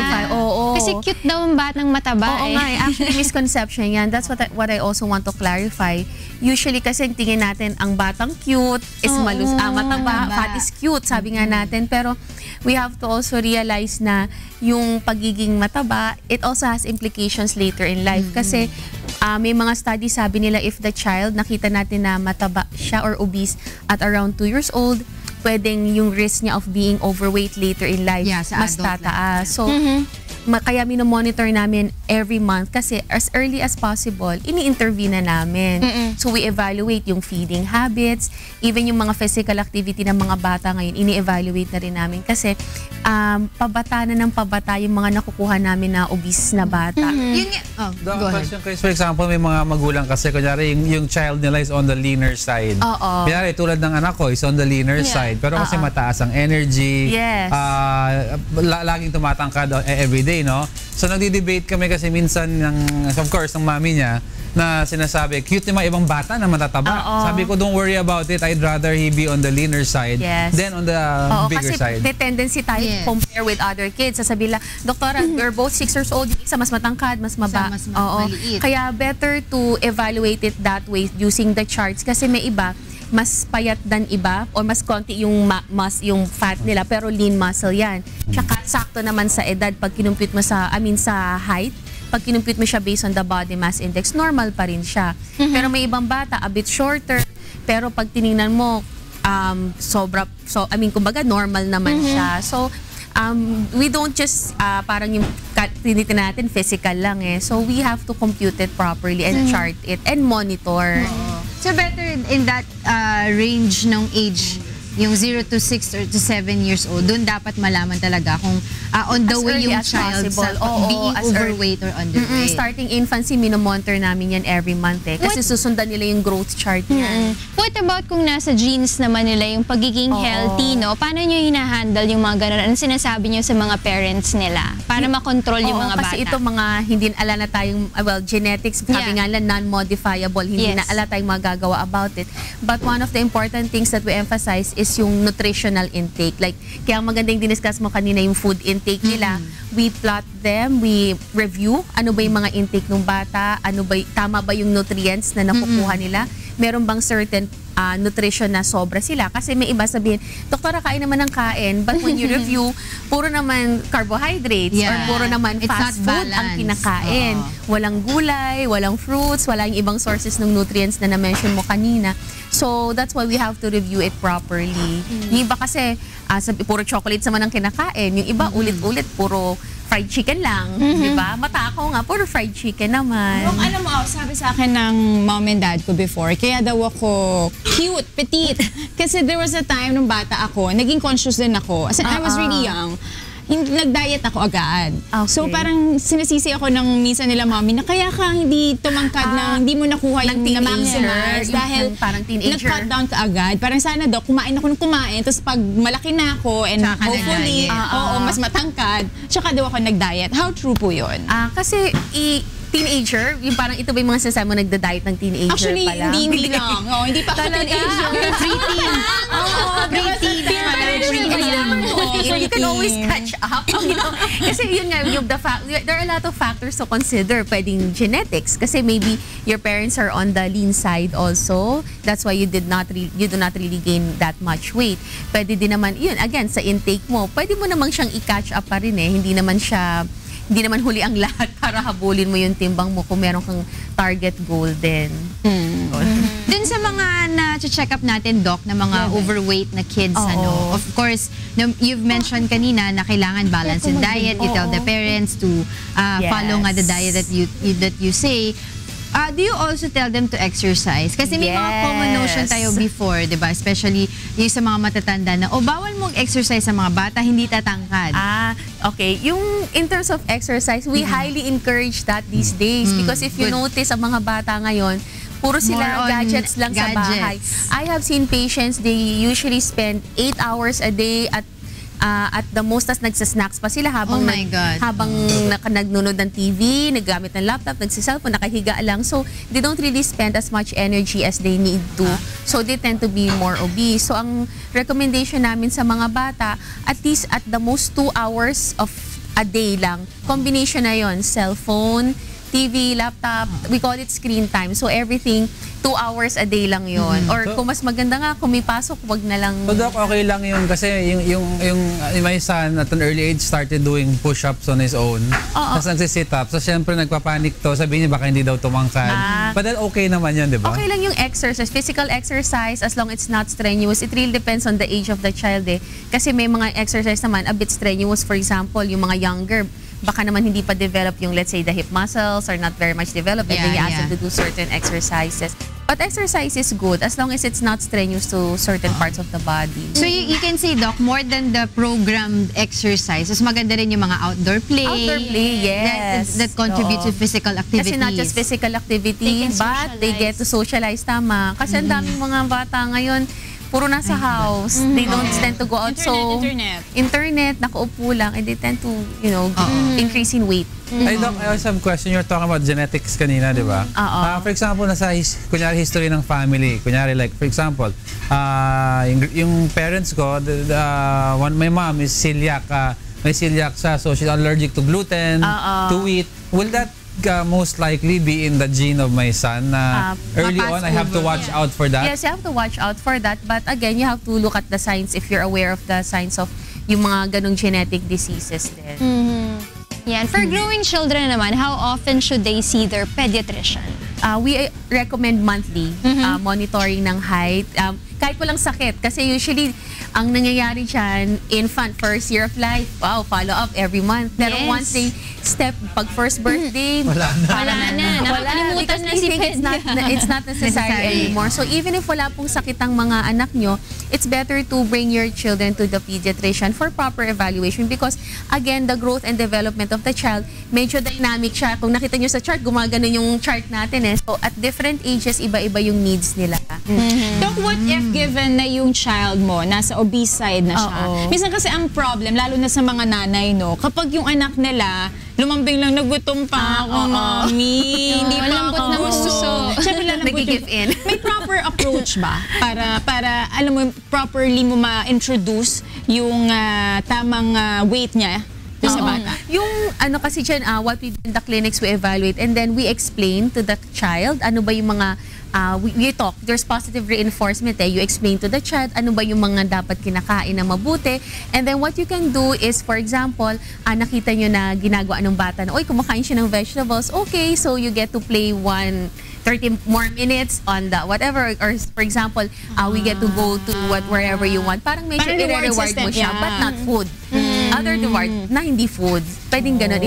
Kasi cute daw ang batang mataba. Actually, misconception yan. That's what I also want to clarify. Usually kasi tingin natin ang batang cute is mataba, fat is cute, sabi nga natin. Pero we have to also realize na yung pagiging mataba, it also has implications later in life. Kasi may mga studies sabi nila if the child, nakita natin na mataba siya or obese at around 2 years old, pwedeng yung risk niya of being overweight later in life mas tataas. So, kaya minomonitor namin every month kasi as early as possible, ini-intervene na namin. So, we evaluate yung feeding habits, even yung mga physical activity ng mga bata ngayon, ini-evaluate na rin namin kasi pabata na ng pabata yung mga nakukuha namin na obese na bata. For example, may mga magulang kasi, kunyari, yung child nila is on the leaner side. Kunyari, tulad ng anak ko is on the leaner side. Pero kasi mataas ang energy, laging tumatangkad everyday, no? So nagdi-debate kami kasi minsan, of course, ng mami niya, na sinasabi, cute yung mga ibang bata na matataba. Sabi ko, don't worry about it. I'd rather he be on the leaner side than on the bigger side. Kasi may tendency tayo to compare with other kids. Sasabihin lang, Doktora, we're both 6 years old. Isa mas matangkad, mas maliit. Kaya better to evaluate it that way using the charts. Kasi may iba, mas payat than iba or mas konti yung yung fat nila pero lean muscle yan. Tsaka sakto naman sa edad pag kinumpute mo sa height, pag kinumpute mo siya based on the body mass index, normal pa rin siya. Pero may ibang bata a bit shorter pero pag tiningnan mo kumbaga normal naman siya. So we don't just parang yung tinitin natin physical lang eh. So we have to compute it properly and chart it and monitor. So better in that range ng age, yung 0 to 6 or to 7 years old, doon dapat malaman talaga kung on the way yung child sa being overweight or underweight. Starting infancy, minomonitor namin yan every month eh. Kasi susundan nila yung growth chart niyan. What about kung nasa genes naman nila yung pagiging healthy, no? Paano nyo hina-handle yung mga ganun? Ano sinasabi nyo sa mga parents nila para makontrol yung mga bata? Kasi ito mga hindi ala na tayong, genetics, sabi nga lang, non-modifiable, hindi na ala tayong magagawa about it. But one of the important things that we emphasize is yung nutritional intake. Like, kaya maganda yung diniscuss mo kanina yung food intake nila. We plot them, we review ano ba yung mga intake ng bata, tama ba yung nutrients na nakukuha nila, meron bang certain nutrition na sobra sila. Kasi may iba sabihin, Doktora, kain naman ng kain, but when you review, puro naman carbohydrates or puro naman fast food ang kinakain. Walang gulay, walang fruits, walang ibang sources ng nutrients na na-mention mo kanina. So, that's why we have to review it properly. Yung iba kasi, puro chocolates naman ang kinakain. Yung iba, ulit-ulit, puro fried chicken lang, di ba? Matakaw nga, puro fried chicken naman. Yung alam mo, sabi sa akin ng mom and dad ko before, kaya daw ako cute, petite. Kasi there was a time nung bata ako, naging conscious din ako. As in, I was really young. Nag-diet ako agad. So parang sinisisi ako ng minsan nila mommy na kaya ka hindi tumangkad na hindi mo nakuha yung na-maximize dahil parang teenager. Nag-cut down ka agad. Parang sana daw kumain ako ng kumain tapos pag malaki na ako and hopefully mas matangkad, tsaka daw ako nag-diet. How true po yun? Kasi teenager, yung parang ito ba yung mga sinasabi mo nagda-diet ng teenager actually, pala? Actually, hindi lang. Hindi pa ako teenager. Preteen. Preteen. You can always catch up. Kasi yun nga, there are a lot of factors to consider. Pwedeng genetics. Kasi maybe your parents are on the lean side also. That's why you do not really gain that much weight. Pwede din naman, yun, again, sa intake mo, pwede mo namang siyang i-catch up pa rin eh. Hindi naman huli ang lahat para habulin mo yung timbang mo kung meron kang target goal din. Dun sa mga na-check up natin, Doc, na mga overweight na kids, of course, you've mentioned kanina na kailangan balance in diet. You tell the parents to follow nga the diet that you say. Do you also tell them to exercise? Kasi may mga common notion tayo before, di ba? Especially yung sa mga matatanda na, bawal mong exercise sa mga bata, hindi tatangkad. Okay. Yung in terms of exercise, we highly encourage that these days. Because if you notice, ang mga bata ngayon, puro sila gadgets lang sa bahay. I have seen patients, they usually spend 8 hours a day at the most, tas nagsasnacks pa sila habang nagnunood ng TV, naggamit ng laptop, nagsiselfone, nakahiga lang. So, they don't really spend as much energy as they need to. So, they tend to be more obese. So, ang recommendation namin sa mga bata, at least at the most 2 hours of a day lang. Combination na yon, cellphone, TV, laptop, we call it screen time. So everything, 2 hours a day lang yon. Or kung mas maganda nga, kung may pasok, wag na lang. So Doc, okay lang yun kasi yung my son at an early age started doing push-ups on his own. Tapos nagsisit up. So syempre nagpapanik to, sabihin niya baka hindi daw tumangkad. But then okay naman yun, di ba? Okay lang yung exercise, physical exercise, as long it's not strenuous. It really depends on the age of the child eh. Kasi may mga exercise naman a bit strenuous. For example, yung mga younger, baka naman hindi pa develop yung, let's say, the hip muscles are not very much developed, and then you ask them to do certain exercises. But exercise is good as long as it's not strenuous to certain parts of the body. So you can say, Doc, more than the programmed exercise, mas maganda rin yung mga outdoor play. Outdoor play, yes. That contributes to physical activities. Kasi not just physical activity, but they get to socialize, tama. Kasi ang daming mga bata ngayon, puro nasa house. They don't tend to go out. Internet. Internet, nakaupo lang, and they tend to, increase in weight. Ay, Doc, I also have a question. You're talking about genetics kanina, di ba? For example, kunyari history ng family. Kunyari, like, for example, yung parents ko, my mom is celiac. May celiac siya, so she's allergic to gluten, to wheat. Will that most likely be in the gene of my son? Early on, I have to watch out for that? Yes, you have to watch out for that. But again, you have to look at the signs if you're aware of the signs of yung mga ganong genetic diseases din. Yeah, and for growing children naman, how often should they see their pediatrician? We recommend monthly monitoring ng height. Kahit walang sakit. Kasi usually, ang nangyayari dyan, infant, first year of life, wow, follow up every month. Pero once they step, pag first birthday, wala na. Nakakalimutan na si it's not necessary anymore. So even if wala pong sakit ang mga anak nyo, it's better to bring your children to the pediatrician for proper evaluation because, again, the growth and development of the child, medyo dynamic siya. Kung nakita nyo sa chart, gumagano yung chart natin eh. So at different ages, iba-iba yung needs nila. Doc, what if given na yung child mo nasa obese side na siya? Minsan kasi ang problem, lalo na sa mga nanay, no, kapag yung anak nila, lumambing lang, nagutom pa ako, mommy. Hindi pa ako gusto. Siyempre lang nag-give in. May proper approach ba? Para alam mo, properly mo ma-introduce yung tamang weight niya sa bata. Yung ano kasi dyan, what we do in the clinics, we evaluate and then we explain to the child ano ba yung mga we talk, there's positive reinforcement you explain to the child ano ba yung mga dapat kinakain na mabuti and then what you can do is for example, nakita nyo na ginagawa ng bata na, oy, kumakain siya ng vegetables, okay, so you get to play 30 more minutes on the whatever, or for example, we get to go to wherever you want, parang medyo i-reward mo siya, but not food. Other reward na hindi food. Pwedeng ganun,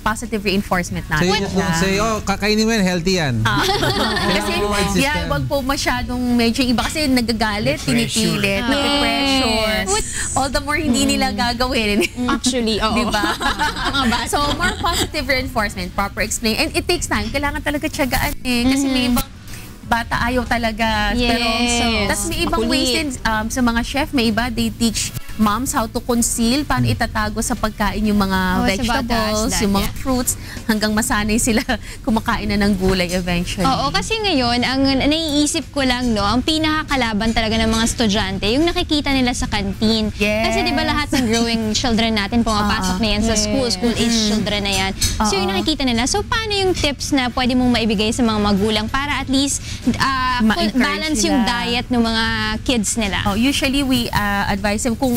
positive reinforcement natin. So, kakainin mo yan, healthy yan. Kasi, wag po masyadong medyo iba kasi nagagalit, pinipilit, pressure. All the more hindi nila gagawin. Actually, oo. Diba? So, more positive reinforcement, proper explain. And it takes time. Kailangan talaga tiyagaan Kasi may ibang bata ayaw talaga. Pero, tas may ibang ways din sa mga chef, may iba, they teach moms how to conceal, paano itatago sa pagkain yung mga vegetables, yung mga fruits, hanggang masanay sila kumakain na ng gulay eventually. Oo, kasi ngayon, ang naiisip ko lang, no, ang pinakakalaban talaga ng mga estudyante, yung nakikita nila sa canteen. Kasi di ba lahat ng growing children natin pumapasok na yan sa school-age children na yan. So yung nakikita nila. So paano yung tips na pwede mong maibigay sa mga magulang para at least balance yung diet ng mga kids nila? Usually, we advise them kung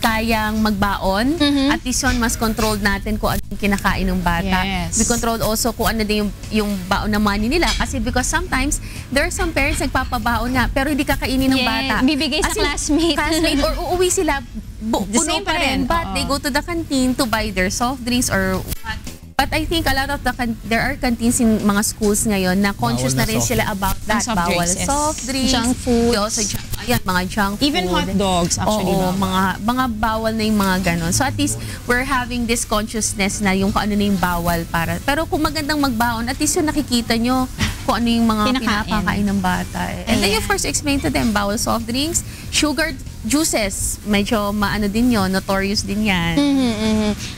kayang magbaon, at least yun, mas controlled natin kung ano yung kinakain ng bata. We control also kung ano din yung baon na money nila. Kasi because sometimes, there are some parents nagpapabaon nga, pero hindi kakainin ng bata. Bibigay sa classmate. Or uuwi sila, puno pa rin. But they go to the canteen to buy their soft drinks or what. But I think a lot of there are canteens in mga schools ngayon na conscious na rin sila about that. Bawal soft drinks, junk food, mga junk food. Even hot dogs, actually. Oo, mga bawal na yung mga ganon. So at least we're having this consciousness na yung kung ano na yung bawal para. Pero kung magandang magbaon, at least yung nakikita nyo kung ano yung mga pinakakain ng bata. And then you first explain to them, bawal soft drinks, sugar juices, medyo maano din yun, notorious din yan.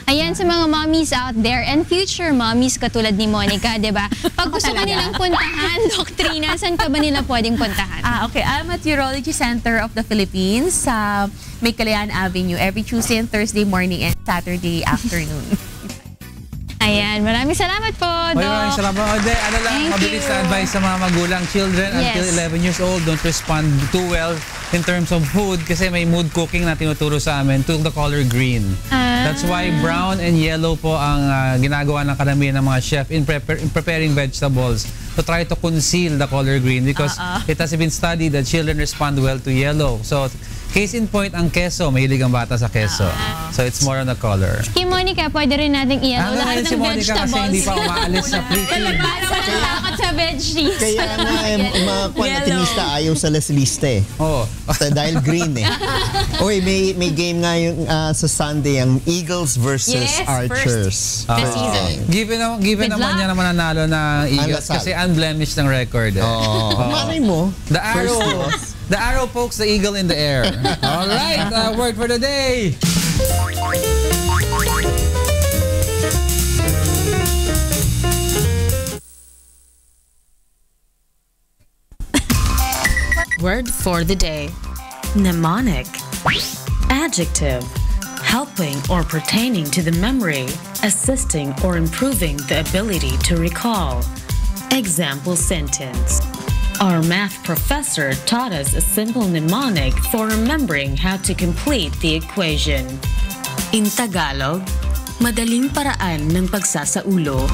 Ayan sa mga mommies out there and future mommies katulad ni Monica, di ba? Pag gusto ka nilang puntahan, Doctrina, saan ka ba nila pwedeng puntahan? Okay, I'm at Urology Center of the Philippines sa May Kalayaan Avenue every Tuesday and Thursday morning and Saturday afternoon. Ayan, maraming salamat po, Doc. Maraming salamat. Ano lang, mabilis na advice sa mga magulang, children until 11 years old, don't respond too well in terms of food kasi may mood cooking na tinuturo sa amin to the color green. That's why brown and yellow po ang ginagawa ng karamihan ng mga chef in preparing vegetables to try to conceal the color green because it has been studied that children respond well to yellow. So, case in point, ang keso, mahilig ang bata sa keso. So, it's more on the color. Kay Monica, pwede rin nating i-ano lahat ng vegetables. Kasi hindi pa umaalis sa pre-teen. Para sa veggies. Kaya nga, mga kwanatinista ayaw sa lista eh. Oo. Dahil green eh. Oy, may game nga yung sa Sunday, ang Eagles versus Archers. Given naman niya na mananalo na Eagles kasi unblemished ng record. Malay mo. The arrow pokes the eagle in the air. All right, word for the day. word for the day. Mnemonic. Adjective. Helping or pertaining to the memory, assisting or improving the ability to recall. Example sentence. Our math professor taught us a simple mnemonic for remembering how to complete the equation. In Tagalog, madaling paraan ng pagsasaulo.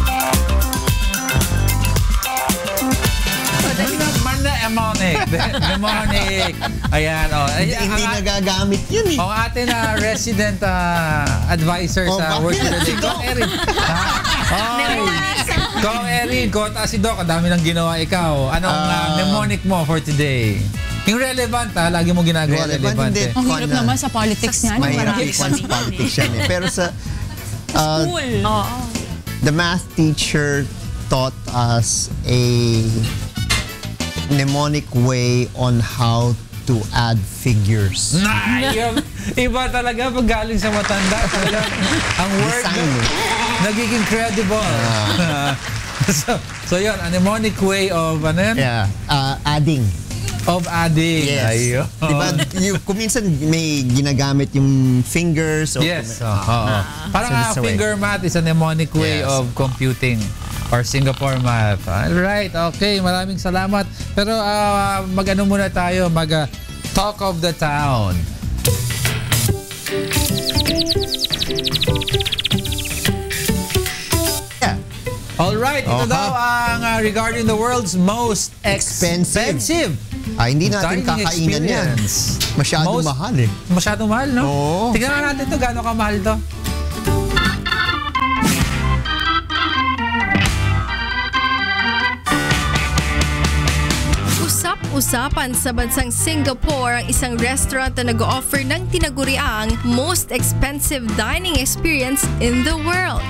Mnemonic. Ayan, Hindi nagagamit yun eh. Ang ating resident advisor sa Word for the Day, Kong Erin. Kong Erin, kota si Doc, ang dami nang ginawa ikaw. Anong mnemonic mo for today? Yung relevant lagi mo ginagawa relevant. Ang hirap naman sa politics niya. Mahirap sa politics yan eh. Pero sa school. The math teacher taught us a mnemonic way on how to add figures. Iba talaga pag galing sa matanda. Ang word nagiging credible. So yun, a mnemonic way of adding. Of adding. Yes. Diba, kung minsan may ginagamit yung fingers. Yes. Parang finger math is a mnemonic way of computing. Or Singapore math. Alright, okay. Maraming salamat. Pero mag-ano muna tayo, talk of the town. Alright, ito daw ang regarding the world's most expensive hindi natin kakainan yan. Masyadong mahal eh. Masyadong mahal, no? Tignan nga natin ito, gano'ng kamahal to. Usap-usapan sa bansang Singapore ang isang restaurant na nag-offer ng tinaguriang most expensive dining experience in the world.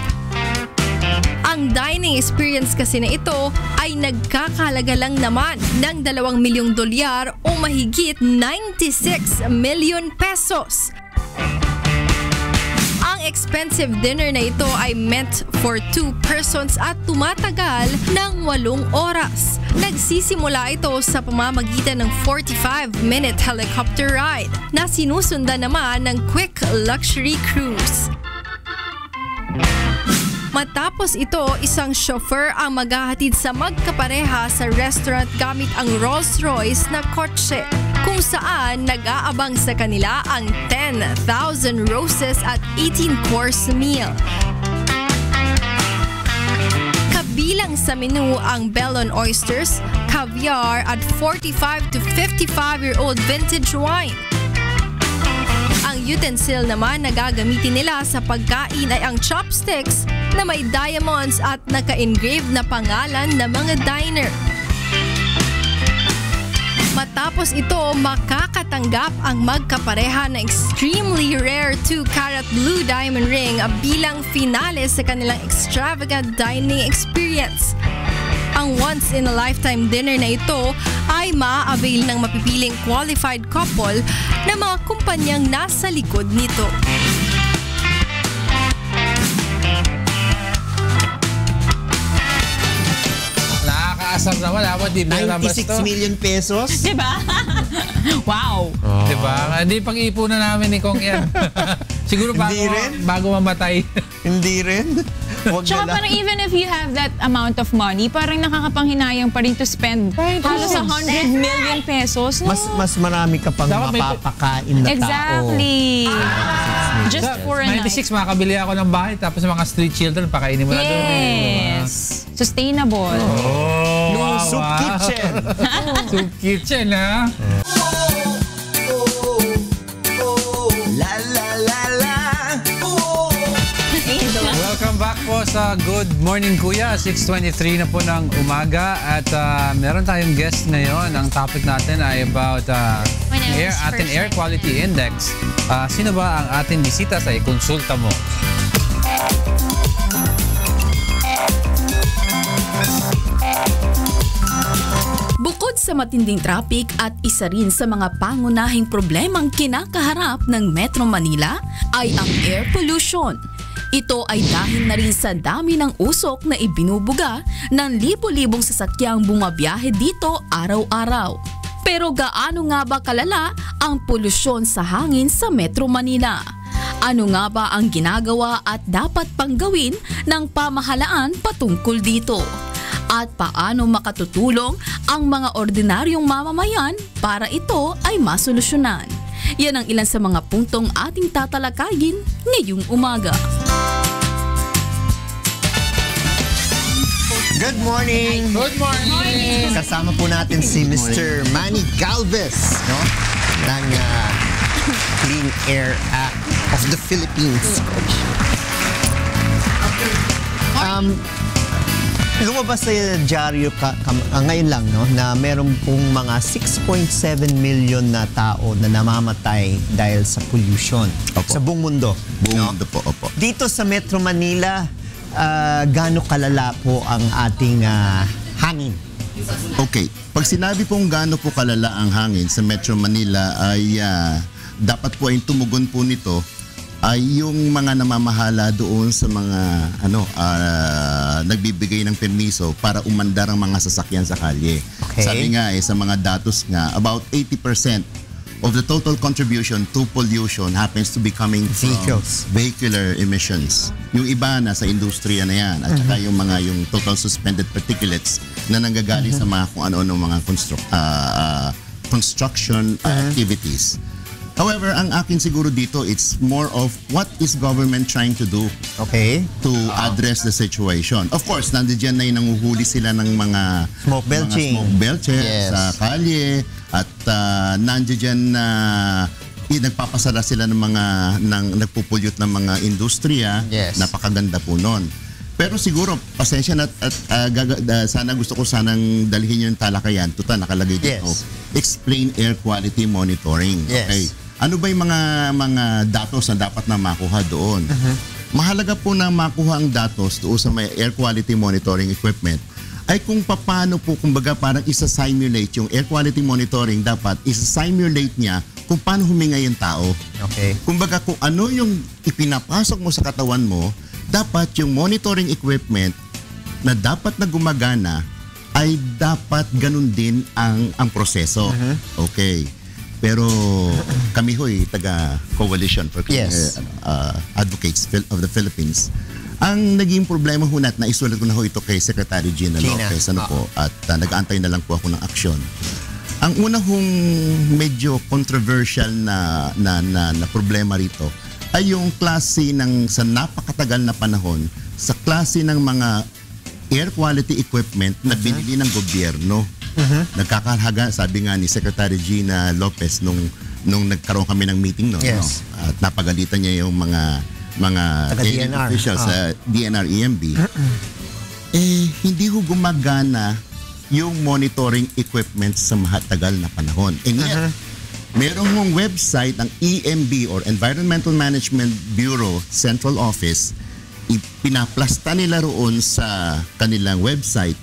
Ang dining experience kasi na ito ay nagkakahalaga lang naman ng 2 milyong dolyar o mahigit 96 million pesos. Ang expensive dinner na ito ay meant for 2 persons at tumatagal ng 8 oras. Nagsisimula ito sa pamamagitan ng 45-minute helicopter ride na sinusundan naman ng quick luxury cruise. Matapos ito, isang chauffeur ang maghahatid sa magkapareha sa restaurant gamit ang Rolls-Royce na kotse, kung saan nag-aabang sa kanila ang 10,000 roses at 18-course meal. Kabilang sa menu ang Bellon oysters, caviar at 45 to 55-year-old vintage wine. Ang utensil naman na gagamitin nila sa pagkain ay ang chopsticks na may diamonds at naka-engrave na pangalan ng mga diner. Matapos ito, makakatanggap ang magkapareha na extremely rare 2-carat blue diamond ring bilang finale sa kanilang extravagant dining experience. Ang once-in-a-lifetime dinner na ito ay maa-avail ng mapipiling qualified couple na mga kumpanyang nasa likod nito. Nakakaasar naman. 96 million pesos? Diba? Wow! Diba? Hindi pag-iipunan namin ni Kong yan. Siguro bago mamatay. Hindi rin. Tsaka parang even if you have that amount of money, parang nakakapanghinayang pa rin to spend halos 100 million pesos. No? Mas marami ka pang mapapakain na tao. Exactly. Just for a night. 96, makakabili ako ng bahay tapos mga street children, pakainin mo na doon. Yes. Sustainable. Wow. Soup kitchen. Soup kitchen, ha? Welcome back po sa Good Morning Kuya. 6:23 na po ng umaga at meron tayong guest ngayon. Ang topic natin ay about ating air quality index. Sino ba ang ating bisita sa ikonsulta mo? Bukod sa matinding traffic at isa rin sa mga pangunahing problemang kinakaharap ng Metro Manila ay ang air pollution. Ito ay dahil na rin sa dami ng usok na ibinubuga ng libo-libong sasakyang bumabiyahe dito araw-araw. Pero gaano nga ba kalala ang polusyon sa hangin sa Metro Manila? Ano nga ba ang ginagawa at dapat pang gawin ng pamahalaan patungkol dito? At paano makatutulong ang mga ordinaryong mamamayan para ito ay masolusyonan? Yan ang ilan sa mga puntong ating tatalakayin ngayong umaga. Good morning! Good morning! Kasama po natin si Mr. Manny Galvez, no? Ng Clean Air Act of the Philippines. Lumabas sa dyaryo ngayon lang, no, na meron pong mga 6.7 million na tao na namamatay dahil sa pollution. Opo. Sa buong mundo. Buong mundo po, opo. Dito sa Metro Manila, gaano kalala po ang ating hangin? Okay. Pag sinabi pong gaano po kalala ang hangin sa Metro Manila ay dapat po ay tumugon po nito ay yung mga namamahala doon sa mga nagbibigay ng permiso para umandar ang mga sasakyan sa kalye. Okay. Sabi nga sa mga datos nga, about 80% of the total contribution to pollution happens to be coming from vehicular emissions. Yung iba na sa industriya na yan at saka yung total suspended particulates na nanggagaling sa mga kung ano-ano mga construction activities. However, ang akin siguro dito, it's more of what is government trying to do to address the situation. Of course, nandiyan na yung nanguhuli sila ng mga smoke belchers sa kalye at nandiyan na nagpapasara sila ng mga nagpupulyot ng mga industriya. Napakaganda po nun. Pero siguro, pasensya na at sana gusto ko sanang dalhin yung talakayan. Tuta, nakalagay dito. Explain air quality monitoring. Okay. Ano ba yung mga datos na dapat na makuha doon? Mahalaga po na makuha ang datos doon sa may air quality monitoring equipment ay kung paano po, kumbaga parang isa-simulate yung air quality monitoring, dapat isa-simulate niya kung paano huminga yung tao. Okay. Kumbaga kung ano yung ipinapasok mo sa katawan mo, dapat yung monitoring equipment na dapat na gumagana ay dapat ganun din ang proseso. Okay. Pero kami ho'y taga Coalition for Clean Air Advocates of the Philippines. Ang naging problema ho na isulat ko na ho ito kay Secretary Gina Lopez at nag-aantay na lang po ako ng aksyon. Ang una hong medyo controversial na problema rito ay yung klase sa napakatagal na panahon sa klase ng mga air quality equipment na binili ng gobyerno. Nagkakahalaga, sabi nga ni Secretary Gina Lopez nung nagkaroon kami ng meeting at napagalitan niya yung mga officials sa DNR EMB. Hindi ho gumagana yung monitoring equipment sa mahatagal na panahon. And yet, merong mong website ang EMB or Environmental Management Bureau Central Office, pinaplasta nila roon sa kanilang website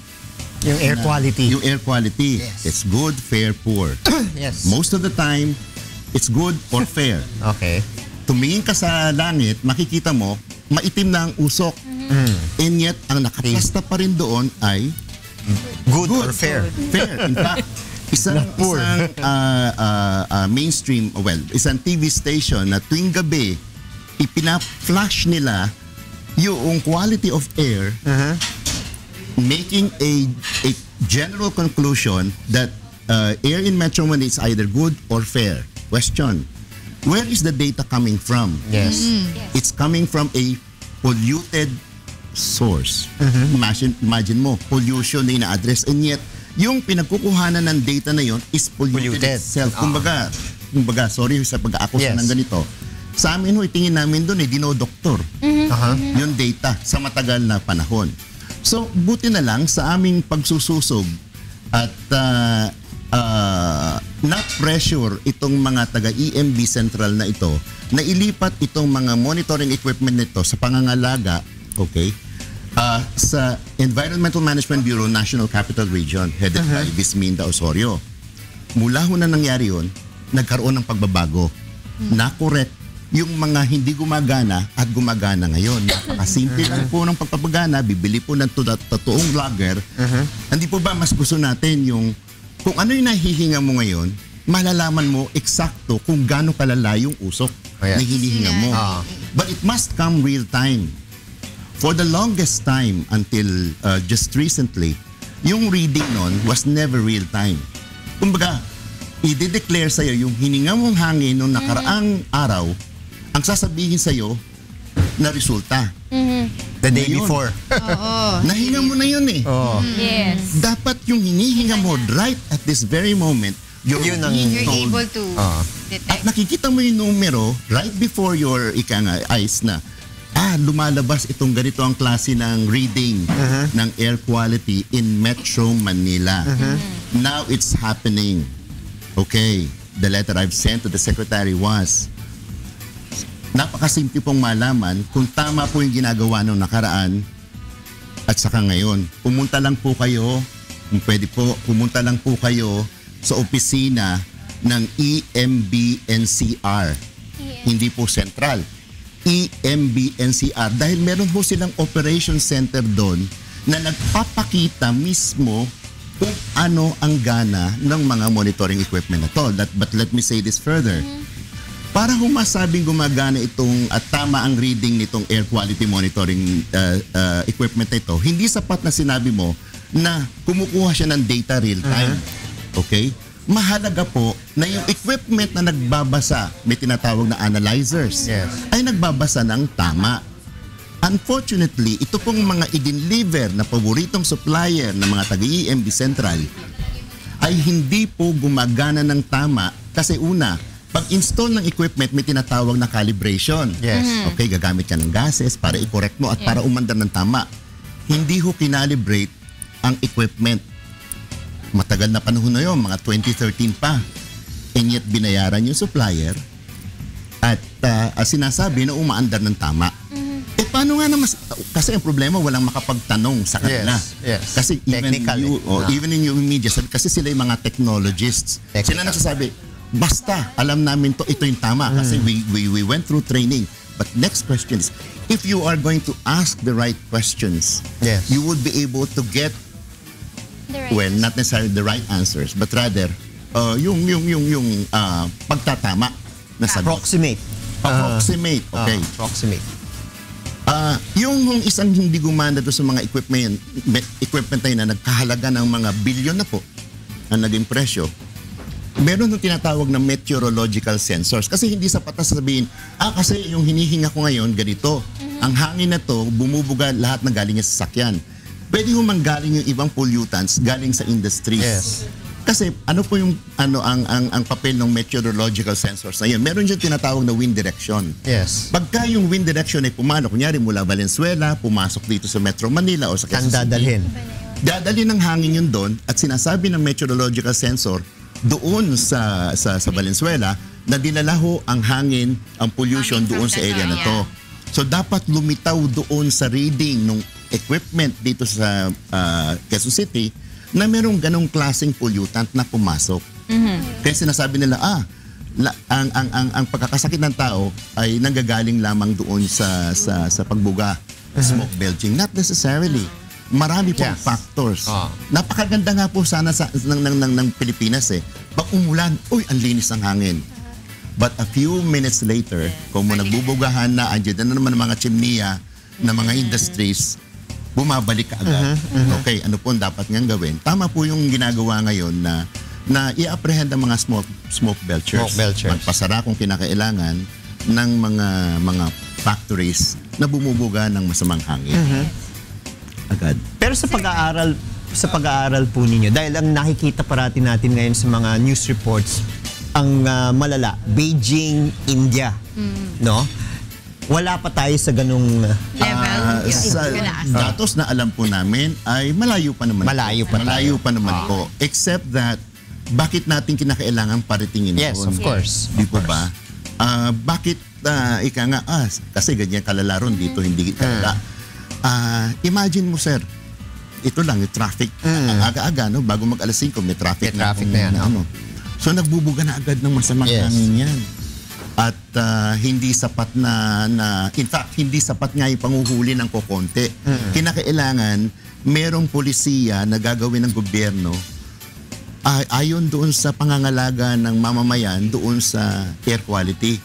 yung air quality. Yung air quality. It's good, fair, poor. Most of the time, it's good or fair. Okay. Tumingin ka sa langit, makikita mo, maitim na ang usok. And yet, ang nakaplasta pa rin doon ay good or fair. Fair. In fact, isang mainstream, isang TV station na tuwing gabi, ipina-flash nila yung quality of air, making a general conclusion that air in Metro Manila is either good or fair. Question, where is the data coming from? It's coming from a polluted source. Imagine mo, pollution na ina-address, and yet, yung pinagkukuhanan ng data na yon is polluted itself. Kumbaga, sorry sa pag-aakusa ng ganito. Sa amin, itingin namin doon, dinodoktor yung data sa matagal na panahon. So, buti na lang sa aming pagsususog at na-pressure itong mga taga-EMB Central na ito na ilipat itong mga monitoring equipment nito sa pangangalaga, sa Environmental Management Bureau National Capital Region headed by Ms. Minda Osorio. Mula ho na nangyari yun, nagkaroon ng pagbabago. Na-correct yung mga hindi gumagana at gumagana ngayon. Napakasimple lang po ng pagpapagana, bibili po ng totoong vlogger. Hindi po ba mas gusto natin yung kung ano yung nahihinga mo ngayon, malalaman mo eksakto kung gaano kalala yung usok na hinihinga mo. But it must come real time. For the longest time until just recently, yung reading nun was never real time. Kumbaga, i-declare sa'yo yung hininga mong hangin nung nakaraang araw, ang sasabihin sa'yo na resulta. The day before. Nahinga mo na yun eh. Yes. Dapat yung hinihinga mo right at this very moment, you're able to detect. At nakikita mo yung numero right before your eyes na, lumalabas itong ganito ang klase ng reading ng air quality in Metro Manila. Now it's happening. Okay, the letter I've sent to the secretary was, napakasimple pong malaman kung tama po yung ginagawa nung nakaraan at saka ngayon. Pumunta lang po kayo, kung pwede po, pumunta lang po kayo sa opisina ng EMBNCR. Hindi po central. EMBNCR. Dahil meron po silang operation center doon na nagpapakita mismo kung ano ang gana ng mga monitoring equipment na to. But let me say this further. Para humasabing gumagana itong at tama ang reading nitong air quality monitoring equipment na ito, hindi sapat na sinabi mo na kumukuha siya ng data real time. Okay? Mahalaga po na yung equipment na nagbabasa, may tinatawag na analyzers, ay nagbabasa ng tama. Unfortunately, ito pong mga i-deliver na paboritong supplier ng mga taga-EMB Central ay hindi po gumagana ng tama kasi una, pag-install ng equipment, may tinatawag na calibration. Okay, gagamit ka ng gases para i-correct mo at para umandar ng tama. Hindi ho kinalibrate ang equipment. Matagal na panahon na yun, mga 2013 pa. And yet, binayaran yung supplier at sinasabi na umaandar ng tama. Paano nga naman? Kasi ang problema, walang makapagtanong sa kanila. Kasi even in your media, kasi sila yung mga technologists. Sila nagsasabi, basta, alam namin ito yung tama kasi we went through training. But next question is, if you are going to ask the right questions, you would be able to get, not necessarily the right answers, but rather, yung pagtatama na sagot. Approximate. Okay. Approximate. Yung isang hindi gumanda doon sa mga equipment tayo na nagkahalaga ng mga bilyon na po ang naging presyo, meron yung tinatawag na meteorological sensors. Kasi hindi sapat na sabihin, kasi yung hinihinga ko ngayon, ganito. Ang hangin na to, bumubuga lahat na galing sa sasakyan. Pwede humang galing yung ibang pollutants galing sa industries. Kasi ano po yung ang papel ng meteorological sensors na yun? Meron yung tinatawag na wind direction. Pagka yung wind direction ay pumalo, kunyari mula Valenzuela, pumasok dito sa Metro Manila o sa Quezon City, dadalhin ng hangin yun doon at sinasabi ng meteorological sensor doon sa Valenzuela na dinala ho ang hangin, ang pollution doon sa area na to. So dapat lumitaw doon sa reading ng equipment dito sa Quezon City na merong ganong klaseng pollutant na pumasok. Kaya sinasabi nila, ang pagkakasakit ng tao ay nanggagaling lamang doon sa pagbuga, smoke belching. Not necessarily. Marami pong factors. Napakaganda nga po sana ng Pilipinas eh. Pag umulan, ang linis ng hangin. But a few minutes later, kung nagbubugahan na, andyan na naman mga chimneya na mga industries, bumabalik ka agad. Okay, ano po dapat ngang gawin? Tama po yung ginagawa ngayon na i-apprehend ang mga smoke belchers. Magpasara kung kinakailangan ng mga factories na bumubuga ng masamang hangin. Agad. Pero sa pag-aaral po ninyo, dahil ang nakikita parati natin ngayon sa mga news reports, ang malala, Beijing, India, no? Wala pa tayo sa ganung level. Sa datos na alam po namin ay malayo pa naman. Malayo pa naman po. Except that, bakit natin kinakailangan paratingin Yes, of course. Di po ba? Bakit, kasi ganyan kalala ron dito, hindi kalala. Imagine mo, sir, ito lang, yung traffic. Aga-aga, no? Bago mag-alas 5, may traffic na yan. So, nagbubuga na agad ng masamang hangin yan. At hindi sapat in fact, hindi sapat nga yung panguhuli ng kokonti. Kinakailangan, merong polisiya na gagawin ng gobyerno ayon doon sa pangangalaga ng mamamayan doon sa air quality.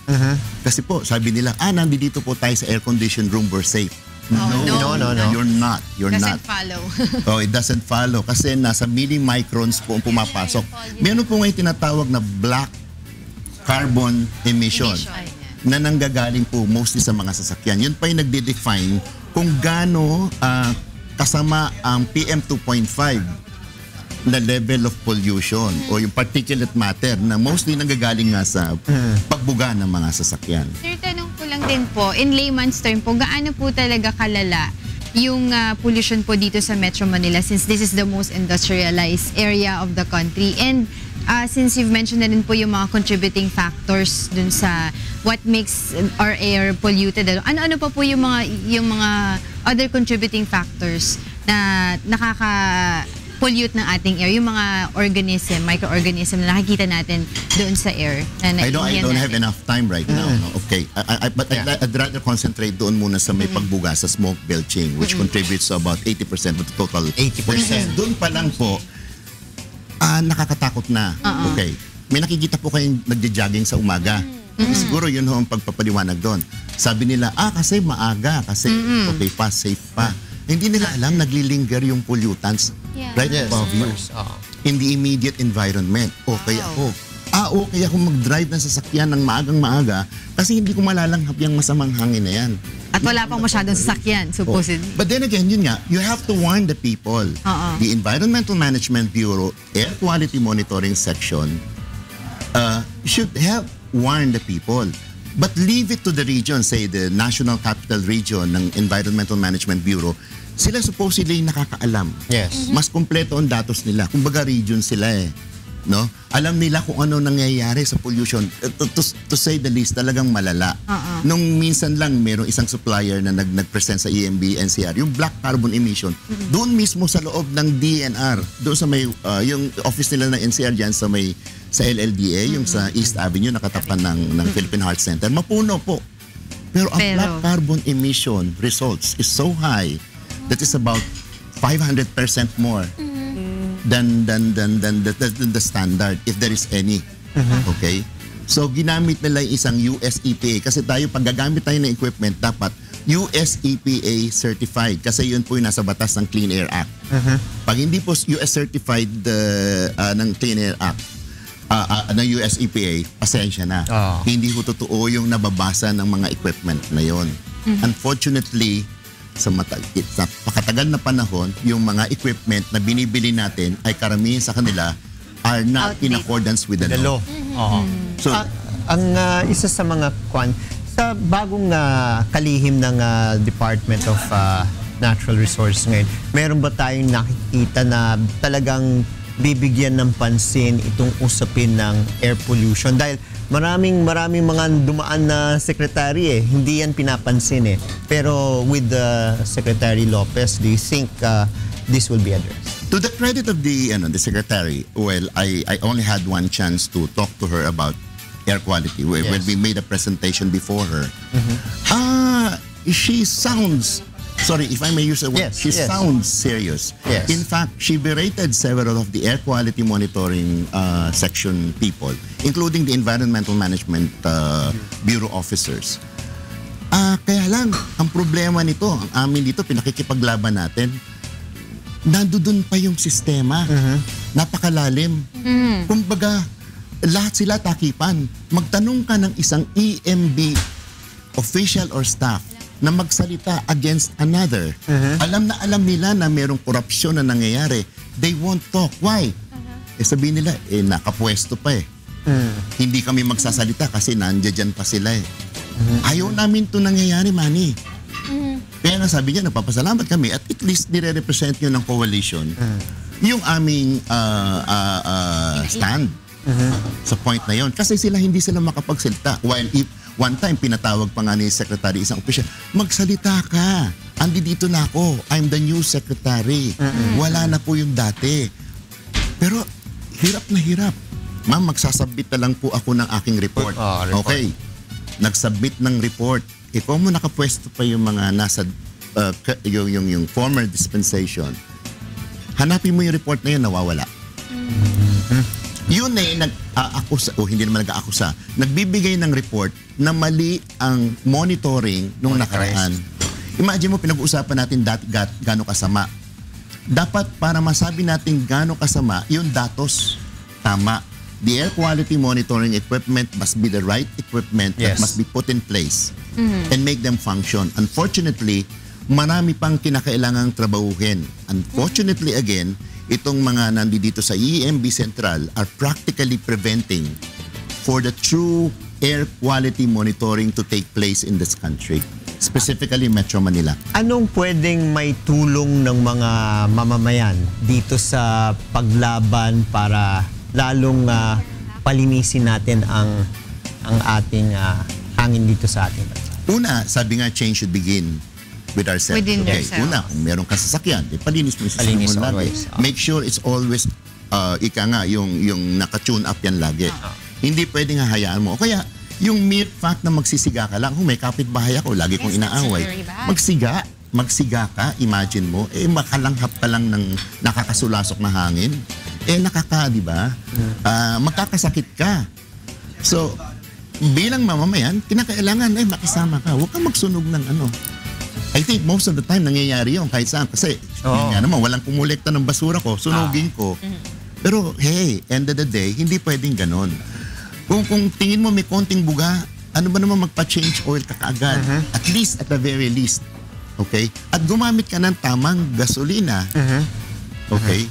Kasi po, sabi nila, nandito po tayo sa air-conditioned room, we're safe. No. You're not. Doesn't follow. It doesn't follow. Kasi nasa millimicrons po ang pumapasok. Meron po ngayon tinatawag na black carbon emission na nanggagaling po mostly sa mga sasakyan. Yun pa yung nagde-define kung gaano kasama ang PM2.5 na level of pollution o yung particulate matter na mostly nanggagaling nga sa pagbuga ng mga sasakyan. Sir, tanong ko lang din po, in layman's term po, gaano po talaga kalala yung pollution po dito sa Metro Manila since this is the most industrialized area of the country? And since you've mentioned na rin po yung mga contributing factors dun sa what makes our air polluted, ano-ano pa po yung mga other contributing factors na pollute ng ating air, yung mga microorganism na nakikita natin doon sa air. I don't have enough time right now. No? Okay. But I'd rather concentrate doon muna sa may pagbuga, sa smoke belching, which contributes to about 80% of the total. 80%. Doon pa lang po, nakakatakot na. Okay. May nakikita po kayong nagja-jogging sa umaga. Siguro yun ho ang pagpapaliwanag doon. Sabi nila, kasi maaga, kasi okay pa, safe pa. Hindi nila alam, naglilinger yung pollutants right above you. In the immediate environment. Okay ako. Okay ako mag-drive ng sasakyan ng maagang-maaga kasi hindi ko malalanghap yung masamang hangin na yan. At wala pang masyadong sasakyan, supposedly. But then again, yun nga, you have to warn the people. The Environmental Management Bureau Air Quality Monitoring Section should help warn the people. But leave it to the region, say the National Capital Region ng Environmental Management Bureau, sila supposedly nakakaalam. Yes. Mas kumpleto ang datos nila. Kumbaga region sila no? Alam nila kung ano nangyayari sa pollution. To say the least, talagang malala. Nung minsan lang, merong isang supplier na nag-present sa EMB, NCR, yung black carbon emission, doon mismo sa loob ng DNR, doon sa may, yung office nila ng NCR dyan sa may, sa LLDA, yung sa East Avenue, nakatapan ng Philippine Heart Center, mapuno po. Pero ang black carbon emission results is so high that is about 500% more than the standard, if there is any. Okay? So, ginamit nila yung isang US EPA. Kasi tayo, pag gagamit tayo ng equipment, dapat US EPA certified. Kasi yun po yung nasa batas ng Clean Air Act. Pag hindi po US certified ng Clean Air Act, ng US EPA, pasensya na. Hindi ko totoo yung nababasa ng mga equipment na yon. Unfortunately, sa pakatagal na panahon, yung mga equipment na binibili natin ay karamihan sa kanila are not in accordance with the law. So, ang isa sa mga sa bagong kalihim ng Department of Natural Resources ngayon, meron ba tayong nakikita na talagang bibigyan ng pansin itong usapin ng air pollution? Dahil maraming mga dumaan na secretary hindi yan pinapansin Pero with Secretary Lopez, do you think this will be addressed? To the credit of the secretary, well, I only had one chance to talk to her about air quality when we made a presentation before her. She sounds, sorry if I may use the word, she sounds serious. In fact, she berated several of the air quality monitoring section people, including the Environmental Management Bureau officers. Kaya lang, ang problema nito, ang amin dito, pinakikipaglaban natin, nandoon pa yung sistema. Napakalalim. Kumbaga, lahat sila takipan. Magtanong ka ng isang EMB official or staff na magsalita against another. Alam nila na merong korupsyon na nangyayari. They won't talk. Why? Sabihin nila, nakapwesto pa Hindi kami magsasalita kasi nandiyan pa sila Ayaw namin ito nangyayari, Manny. Kaya nga sabi niya, napapasalamat kami at least nire-represent nyo ng coalition yung aming stand sa point na yon. Kasi hindi sila makapagsalita. While one time, pinatawag pa nga ni Secretary isang official, magsalita ka. Andi dito na ako. I'm the new secretary. Wala na po yung dati. Pero hirap na hirap. Ma'am, magsasubmit na lang po ako ng aking report. Okay. Nagsubmit ng report. Ikaw mo nakapwesto pa yung mga nasa yung former dispensation. Hanapin mo yung report na yun, nawawala. Yun nag-aakusa, o hindi naman nag-aakusa, nagbibigay ng report na mali ang monitoring nung nakaraan. Imagine mo, pinag-uusapan natin gaano kasama. Dapat para masabi natin gaano kasama, yung datos tama. The air quality monitoring equipment must be the right equipment that must be put in place and make them function. Unfortunately, marami pang kinakailangang trabahuhin. Unfortunately, again, itong mga nandito sa EMB Central are practically preventing for the true air quality monitoring to take place in this country, specifically Metro Manila. Anong pwedeng may tulong ng mga mamamayan dito sa paglaban para lalong palinisin natin ang ating hangin dito sa ating bansa? Una, sabi nga, change should begin with ourselves. Within ourselves. Una, kung meron kang sasakyan, palinis mo yung sasakyan mo lagi. Make sure it's always, yung naka-tune up yan lagi. Hindi pwedeng hahayaan mo. O kaya, yung mere fact na magsisiga ka lang, kung may kapitbahay ako, lagi kong inaaway. Magsiga ka, imagine mo, makalanghap ka lang ng nakakasulasok na hangin. Di ba? Magkakasakit ka. So, bilang mamamayan, kinakailangan, makisama ka. Huwag kang magsunog ng I think most of the time nangyayari yun kahit saan. Kasi yun nga naman, walang kumulekta ng basura ko, sunugin ko. Pero hey, end of the day, hindi pwedeng ganon. Kung tingin mo may konting buga, ano ba naman magpa-change oil ka kaagad? At least, at the very least. Okay? At gumamit ka ng tamang gasolina. Okay?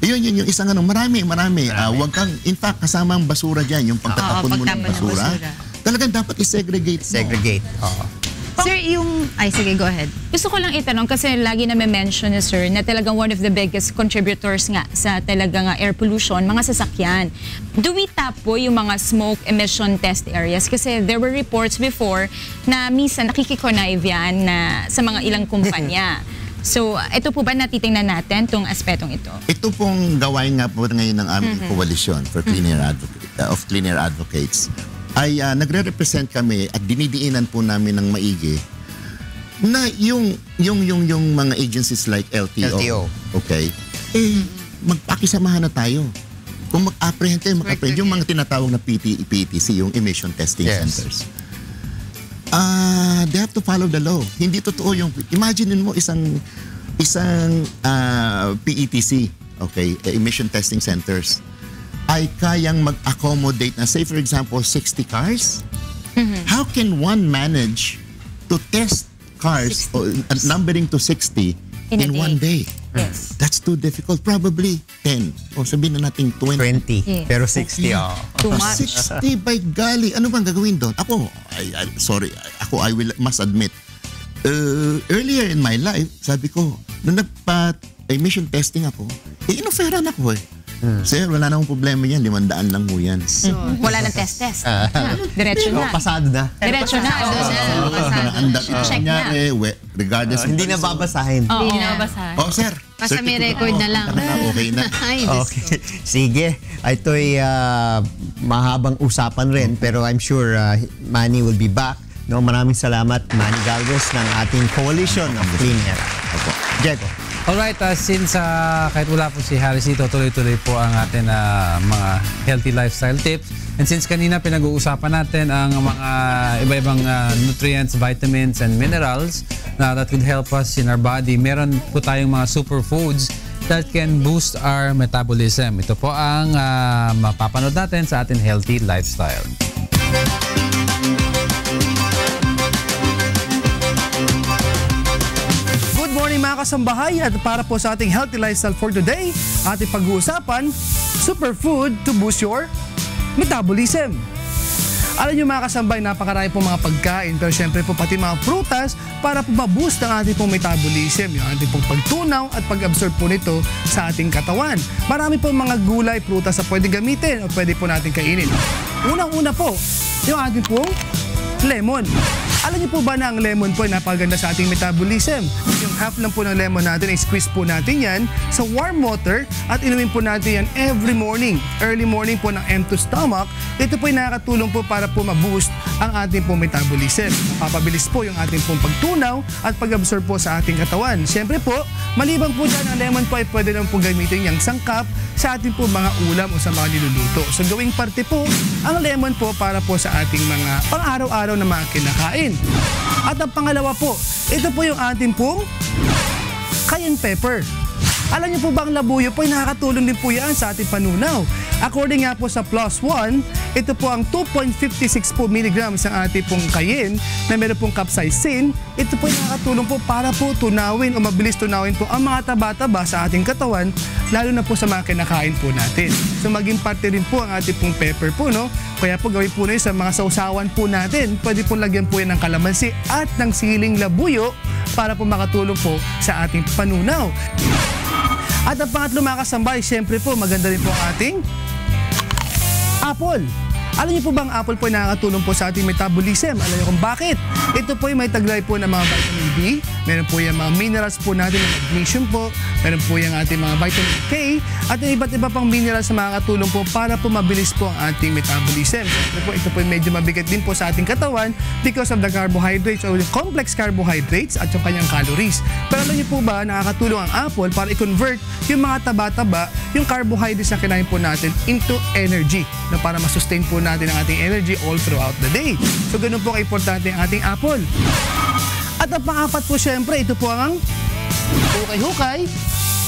Yun yung isang marami. Wag kang, in fact, kasama ang basura dyan, yung pagtatapon mo ng basura. Talagang dapat i-segregate mo. Segregate. Sir, sige, go ahead. Gusto ko lang itanong kasi lagi na mention ni Sir na talagang one of the biggest contributors nga sa talagang air pollution, mga sasakyan. Do we tap po yung mga smoke emission test areas? Kasi there were reports before na minsan nakikikonnive yan na sa mga ilang kumpanya. So, ito po ba natitingnan natin itong aspetong ito? Ito pong gawain nga po ngayon ng aming coalition for Clean Air Advocates. Ay nagre-represent kami at dinidiinan po namin ng maigi na yung mga agencies like LTO. Okay? Magpakisamahan na tayo. Kung mag-apprehend tayo, yung mga tinatawag na PTC, yung emission testing centers. They have to follow the law. Hindi totoo yung, imagine mo isang PETC, okay, emission testing centers, ay kayang mag-accommodate na, say for example, 60 cars? How can one manage to test cars numbering to 60 in one day? Yes. That's too difficult. Probably 10. O sabihin na natin 20. Yes. Pero 60. Too much. 60 by golly. Ano bang gagawin doon? Ako, I must admit, earlier in my life, sabi ko, nung nagpa-emission testing ako, inoferan ako Sir, wala namang problema yan. 500 lang mo yan. So, wala nang test. Diretso na. Pasado na. Diretso na. Check na. Regardless. Hindi na babasahin. Hindi na babasahin. Sir. Basta may record na lang. Okay na. Okay. Sige. Ito'y mahabang usapan rin. Pero I'm sure Manny will be back. No, maraming salamat, Manny Galvez ng ating coalition of Clean Air. Diego. Alright, since kahit wala po si Harris dito, tuloy-tuloy po ang atin mga healthy lifestyle tips. And since kanina pinag-uusapan natin ang mga iba-ibang nutrients, vitamins, and minerals that could help us in our body, meron po tayong mga superfoods that can boost our metabolism. Ito po ang mapapanood natin sa ating healthy lifestyle. Mga kasambahay, at para po sa ating healthy lifestyle for today, ating pag-uusapan, superfood to boost your metabolism. Alam nyo mga kasambay, napakarami po mga pagkain, pero syempre po pati mga prutas para po ma-boost ang ating pong metabolism, yung ating pong pagtunaw at pag-absorb po nito sa ating katawan. Marami po mga gulay, prutas na pwede gamitin o pwede po natin kainin. Unang-una po, yung ating pong lemon. Alam niyo po ba na ang lemon po ay napaganda sa ating metabolism? Yung half lang po ng lemon natin ay squeeze po natin yan sa warm water at inumin po natin yan every morning. Early morning po ng empty stomach. Ito po ay nakakatulong po para po ma-boost ang ating pong metabolism. Papabilis po yung ating pong pagtunaw at pag-absorb po sa ating katawan. Siyempre po, maliban po dyan, ang lemon po ay pwede naman po gamitin yung sangkap sa ating po mga ulam o sa mga niluluto. So gawing parte po ang lemon po para po sa ating mga pang-araw-araw na mga kinakain. At ang pangalawa po, ito po yung ating pong cayenne pepper. Alam niyo po ba ang labuyo po ay nakakatulong din po yan sa ating panunaw. According nga po sa PLOS ONE, ito po ang 2.56 po milligrams ang ating pong cayenne na meron pong capsaicin. Ito po ay nakakatulong po para po tunawin o mabilis tunawin po ang mga taba-taba sa ating katawan, lalo na po sa mga kinakain po natin. So maging parte rin po ang ating pong pepper po, no? Kaya po gawin po na yun sa mga sausawan po natin. Pwede po lagyan po yan ng kalamansi at ng siling labuyo para po makatulong po sa ating panunaw. At ang pangatlo mga kasambay, siyempre po maganda rin po ang ating apple. Alam niyo po ba ang apple po ay nakakatulong po sa ating metabolism? Alam niyo kung bakit? Ito po ay may taglay po ng mga vitamin B. Meron po yung mga minerals po natin, ng magnesium po. Meron po yung ating mga vitamin K. At yung iba't iba pang minerals na makakatulong po para po mabilis po ang ating metabolism. Siyempre po, ito po ay medyo mabigat din po sa ating katawan because of the carbohydrates or the complex carbohydrates at yung kanyang calories. Pero alam niyo po ba, nakakatulong ang apple para i-convert yung mga taba-taba, yung carbohydrates na kinain po natin into energy na para masustain po natin ang ating energy all throughout the day. So ganun po ka-importante ang ating apple. At ang pang-apat po syempre, ito po ang hukay-hukay,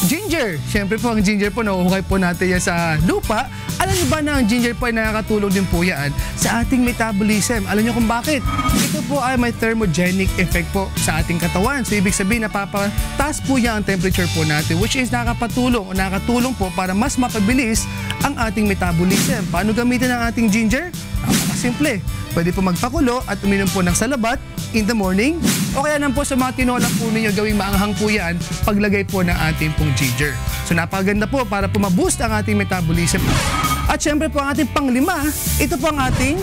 ginger. Syempre po ang ginger po, nahuhukay po natin yan sa lupa. Alam niyo ba na ang ginger po ay nakakatulong din po yan sa ating metabolism? Alam niyo kung bakit? Ito po ay may thermogenic effect po sa ating katawan. So ibig sabihin napapataas po yan ang temperature po natin, which is nakakatulong po para mas mapabilis ang ating metabolism. Paano gamitin ang ating ginger? Napakasimple. Pwede po magpakulo at uminom po ng salabat in the morning. O kaya naman po sa mga tinola po ninyo, gawing maanghang po yan paglagay po ng ating pong ginger. So napakaganda po para po ma-boost ang ating metabolism. At syempre po ang ating panglima, ito po ang ating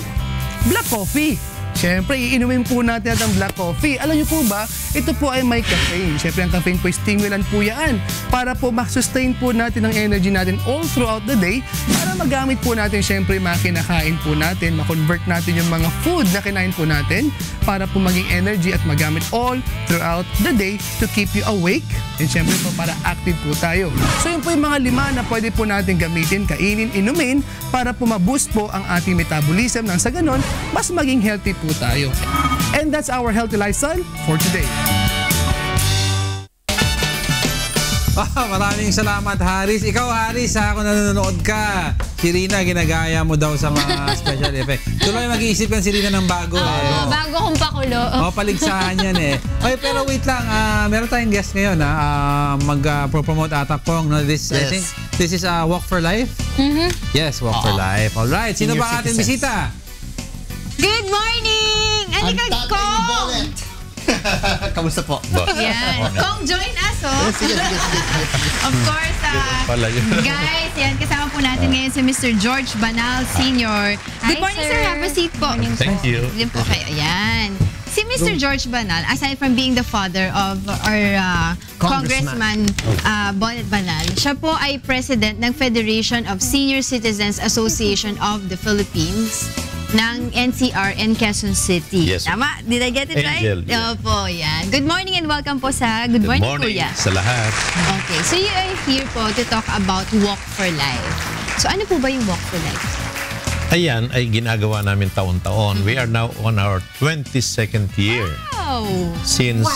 black coffee. Siyempre, iinumin po natin ang black coffee. Alam niyo po ba, ito po ay may caffeine. Siyempre, ang caffeine po, stimulant po yan para po ma-sustain po natin ang energy natin all throughout the day para magamit po natin, siyempre, mga kinakain po natin, ma-convert natin yung mga food na kinain po natin para po maging energy at magamit all throughout the day to keep you awake and siyempre po para active po tayo. So, yun po yung mga 5 na pwede po natin gamitin, kainin, inumin para po ma-boost po ang ating metabolism nang sa ganon, mas maging healthy po tayo. And that's our healthy lifestyle for today. Maraming salamat, Haris. Ikaw, Haris, kung nanonood ka, si Rina, ginagaya mo daw sa mga special effect. Tuloy mag-iisip kan si Rina ng bago. Bago kong pakulo. Paligsahan yan eh. Okay, pero wait lang, meron tayong guest ngayon. Mag-promote ata Pong. This, yes. I think this is Walk for Life? Yes, Walk for Life. Alright, sino ba ating bisita? Good morning! Alikag ko! Kamusta po? Yan. Kong, join us, oh. Sige. Of course, guys, yan, kasama po natin ngayon si Mr. George Banal Sr. Good morning, sir. Have a seat po. Thank you. Yan po kayo. Ayan. Si Mr. George Banal, aside from being the father of our Congressman Bonet Banal, siya po ay president ng Federation of Senior Citizens Association of the Philippines ng NCR in Quezon City. Yes. Tama? Did I get it Angel, right? yeah. Opo, yan. Good morning and welcome po sa Good Morning, Kuya. Sa lahat. Okay, so you are here po to talk about Walk for Life. So ano po ba yung Walk for Life? Ayan ay ginagawa namin taon-taon. We are now on our 22nd year. Wow! Since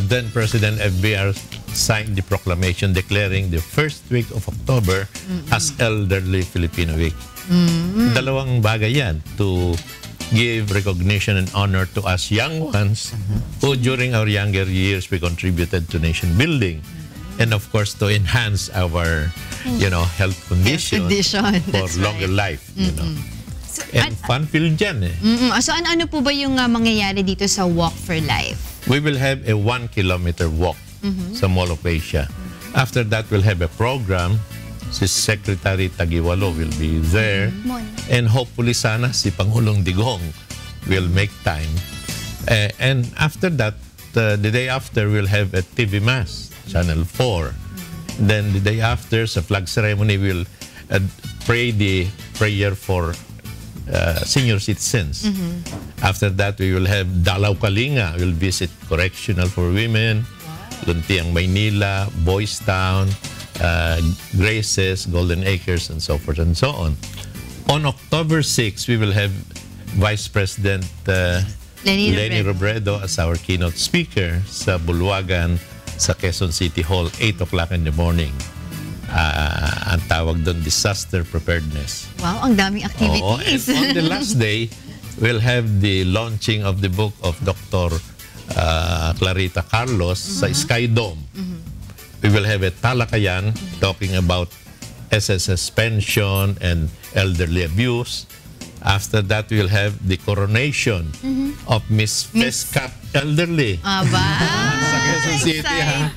then President FBR signed the proclamation declaring the first week of October as Elderly Filipino Week. Dalawang bagay yan to give recognition and honor to us young ones who during our younger years we contributed to nation building and of course to enhance our health condition for longer life. So, and fun-filled yan eh. So ano po ba yung mangyayari dito sa Walk for Life? We will have a 1-kilometer walk sa Mall of Asia. After that, we'll have a program. Si Secretary Tagiwalo will be there. And hopefully sana si Pangulong Digong will make time. And after that, the day after, we'll have a TV Mass, Channel 4. Then the day after, sa flag ceremony, we'll pray the prayer for senior citizens. After that, we will have Dalaw Kalinga. We'll visit correctional for women, Luntiang Maynila, Boys Town, Graces, Golden Acres, and so forth and so on. On October 6, we will have Vice President Leni Robredo as our keynote speaker sa Bulwagan sa Quezon City Hall, 8 o'clock in the morning. Ang tawag doon, disaster preparedness. Wow, ang daming activities. And on the last day, we'll have the launching of the book of Dr. Clarita Carlos sa Sky Dome. We will have a talakayan talking about SSS pension and elderly abuse. After that, we'll have the coronation of Miss Fescap Elderly. Aba! Sa Quezon City, ha?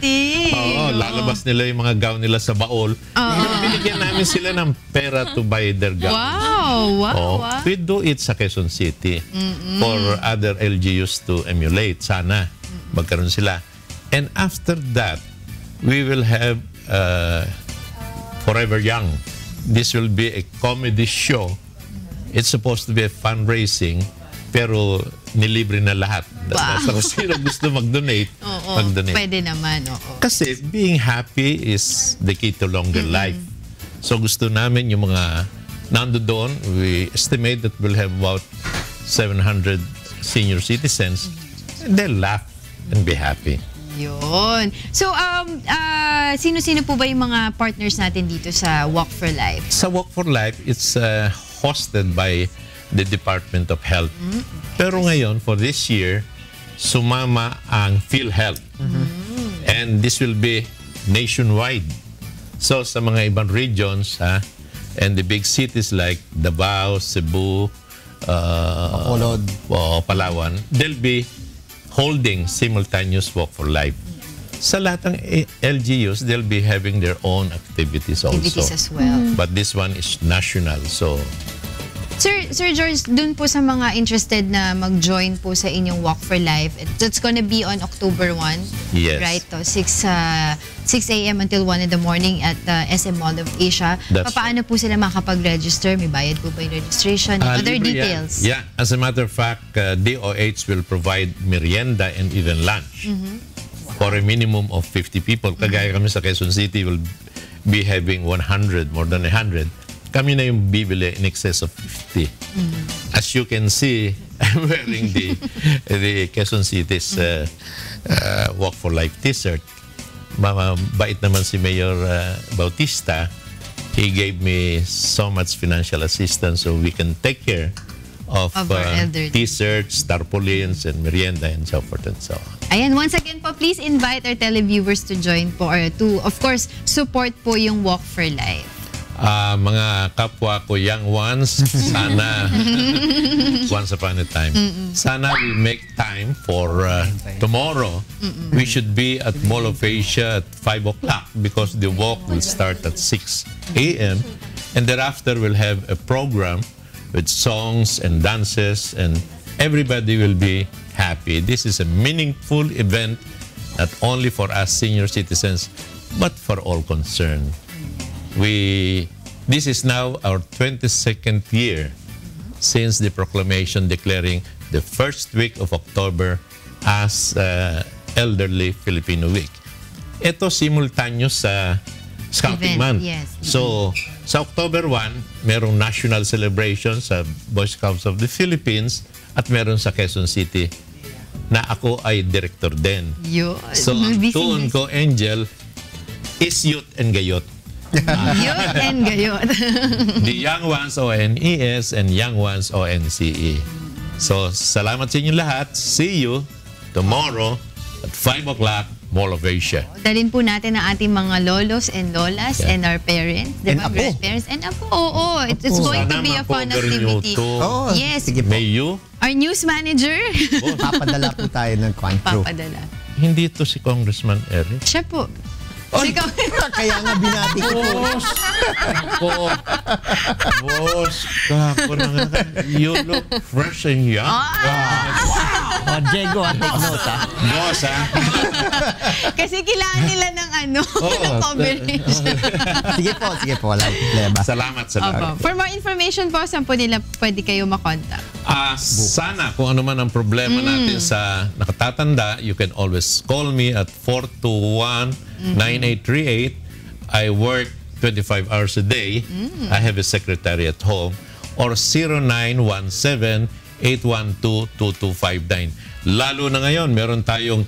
Oo, lalabas nila yung mga gown nila sa baol. Binigyan namin sila ng pera to buy their gown. Wow! We do it sa Quezon City for other LGUs to emulate. Sana magkaroon sila. And after that, we will have Forever Young. This will be a comedy show. It's supposed to be a fundraising, pero nilibre na lahat. Basta kung sino gusto mag-donate, mag-donate. Pwede naman, Kasi being happy is the key to longer life. So gusto namin yung mga nando doon, we estimate that we'll have about 700 senior citizens, and they'll laugh and be happy. Yun. So, sino-sino po ba yung mga partners natin dito sa Walk for Life? Sa Walk for Life, it's hosted by the Department of Health. Pero ngayon, for this year, sumama ang PhilHealth. And this will be nationwide. So, sa mga ibang regions, and the big cities like Davao, Cebu, Palawan, they'll be holding simultaneous Walk for Life. Sa lahat ng LGUs, they'll be having their own activities also. Activities as well. But this one is national, so... Sir George, dun po sa mga interested na mag-join po sa inyong Walk for Life, it's gonna be on October 1. Yes. Right? 6 a.m. until 1 in the morning at SM Mall of Asia. Paano po sila makapag-register? May bayad po ba yung registration? Other details? Yeah. As a matter of fact, DOH will provide merienda and even lunch for a minimum of 50 people. Kagaya kami sa Quezon City will be having 100, more than 100. Kami na yung bibili in excess of 50. As you can see, I'm wearing the Quezon City's Walk for Life t-shirt. Bait naman si Mayor Bautista. He gave me so much financial assistance so we can take care of t-shirts, tarpaulins, and merienda, and so forth and so on. Ayan, once again po, please invite our televiewers to join po or to, of course, support po yung Walk for Life. Mga kapwa ko young ones, sana once upon a time, sana we make time for tomorrow. We should be at Mall of Asia at 5 o'clock because the walk will start at 6 a.m. and thereafter we'll have a program with songs and dances and everybody will be happy. This is a meaningful event not only for us senior citizens but for all concerned. This is now our 22nd year since the proclamation declaring the first week of October as Elderly Filipino Week. Ito simultaneous sa Scouting Month. Yes. So, sa October 1, merong national celebration sa Boy Scouts of the Philippines at meron sa Quezon City na ako ay director din. So, ang tuon ko, Angel, is Youth and Gayot. Youth and Gayot. The young ones ONES and young ones ONCE. So, salamat sa inyo lahat. See you tomorrow at 5 o'clock, Mall of Asia. Dalhin po natin ang ating mga lolos and lolas and our parents, diba? Grandparents and apo. It's going to be a fun activity. Yes. May you? Our news manager. Papadala po tayo ng crew. Papadala. Hindi ito si Congressman Eric. Siya po. Kaya nga binati ko po. Boss, kako na nga. You look fresh and young. Wow! Jego, take note, ha? Boss, ha? Kasi kailangan nila ng ng combination. Sige po. Walang problema. Salamat. For more information po, saan po nila pwede kayo makontak? Sana kung ano man ang problema natin sa nakatatanda, you can always call me at 421-9838. I work 25 hours a day. I have a secretary at home. Or 0917-812-2259. Lalo na ngayon, meron tayong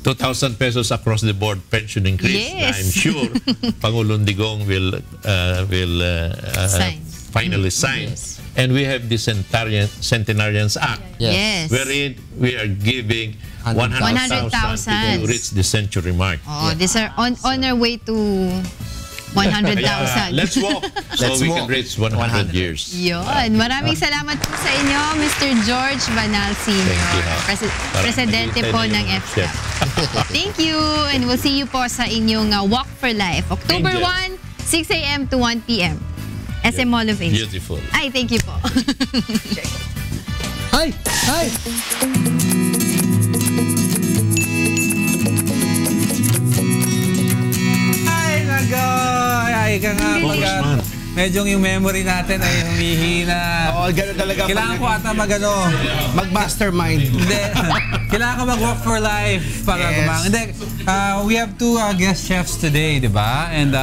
2,000 pesos across the board pension increase. Yes. I'm sure Pangulong Digong will finally sign. Yes. And we have the Centenarians Act, Yes. wherein we are giving 100,000 to reach the century mark. Oh, these are on our way to 100,000. Let's walk so we can reach 100 years. Yun. Maraming salamat po sa inyo, Mr. George Banal Sr., Presidente po ng FCAP. Thank you. And we'll see you po sa inyong Walk for Life. October 1, 6 a.m. to 1 p.m. SM Mall of Asia. Beautiful. Ay, thank you po. Hi! Ay ka nga, medyo yung memory natin ay humihina. Oo, gano'n talaga. Kailangan ko ata mag-mastermind. Hindi. Kailangan ko mag-walk for life para Hindi. We have two guest chefs today, di ba? And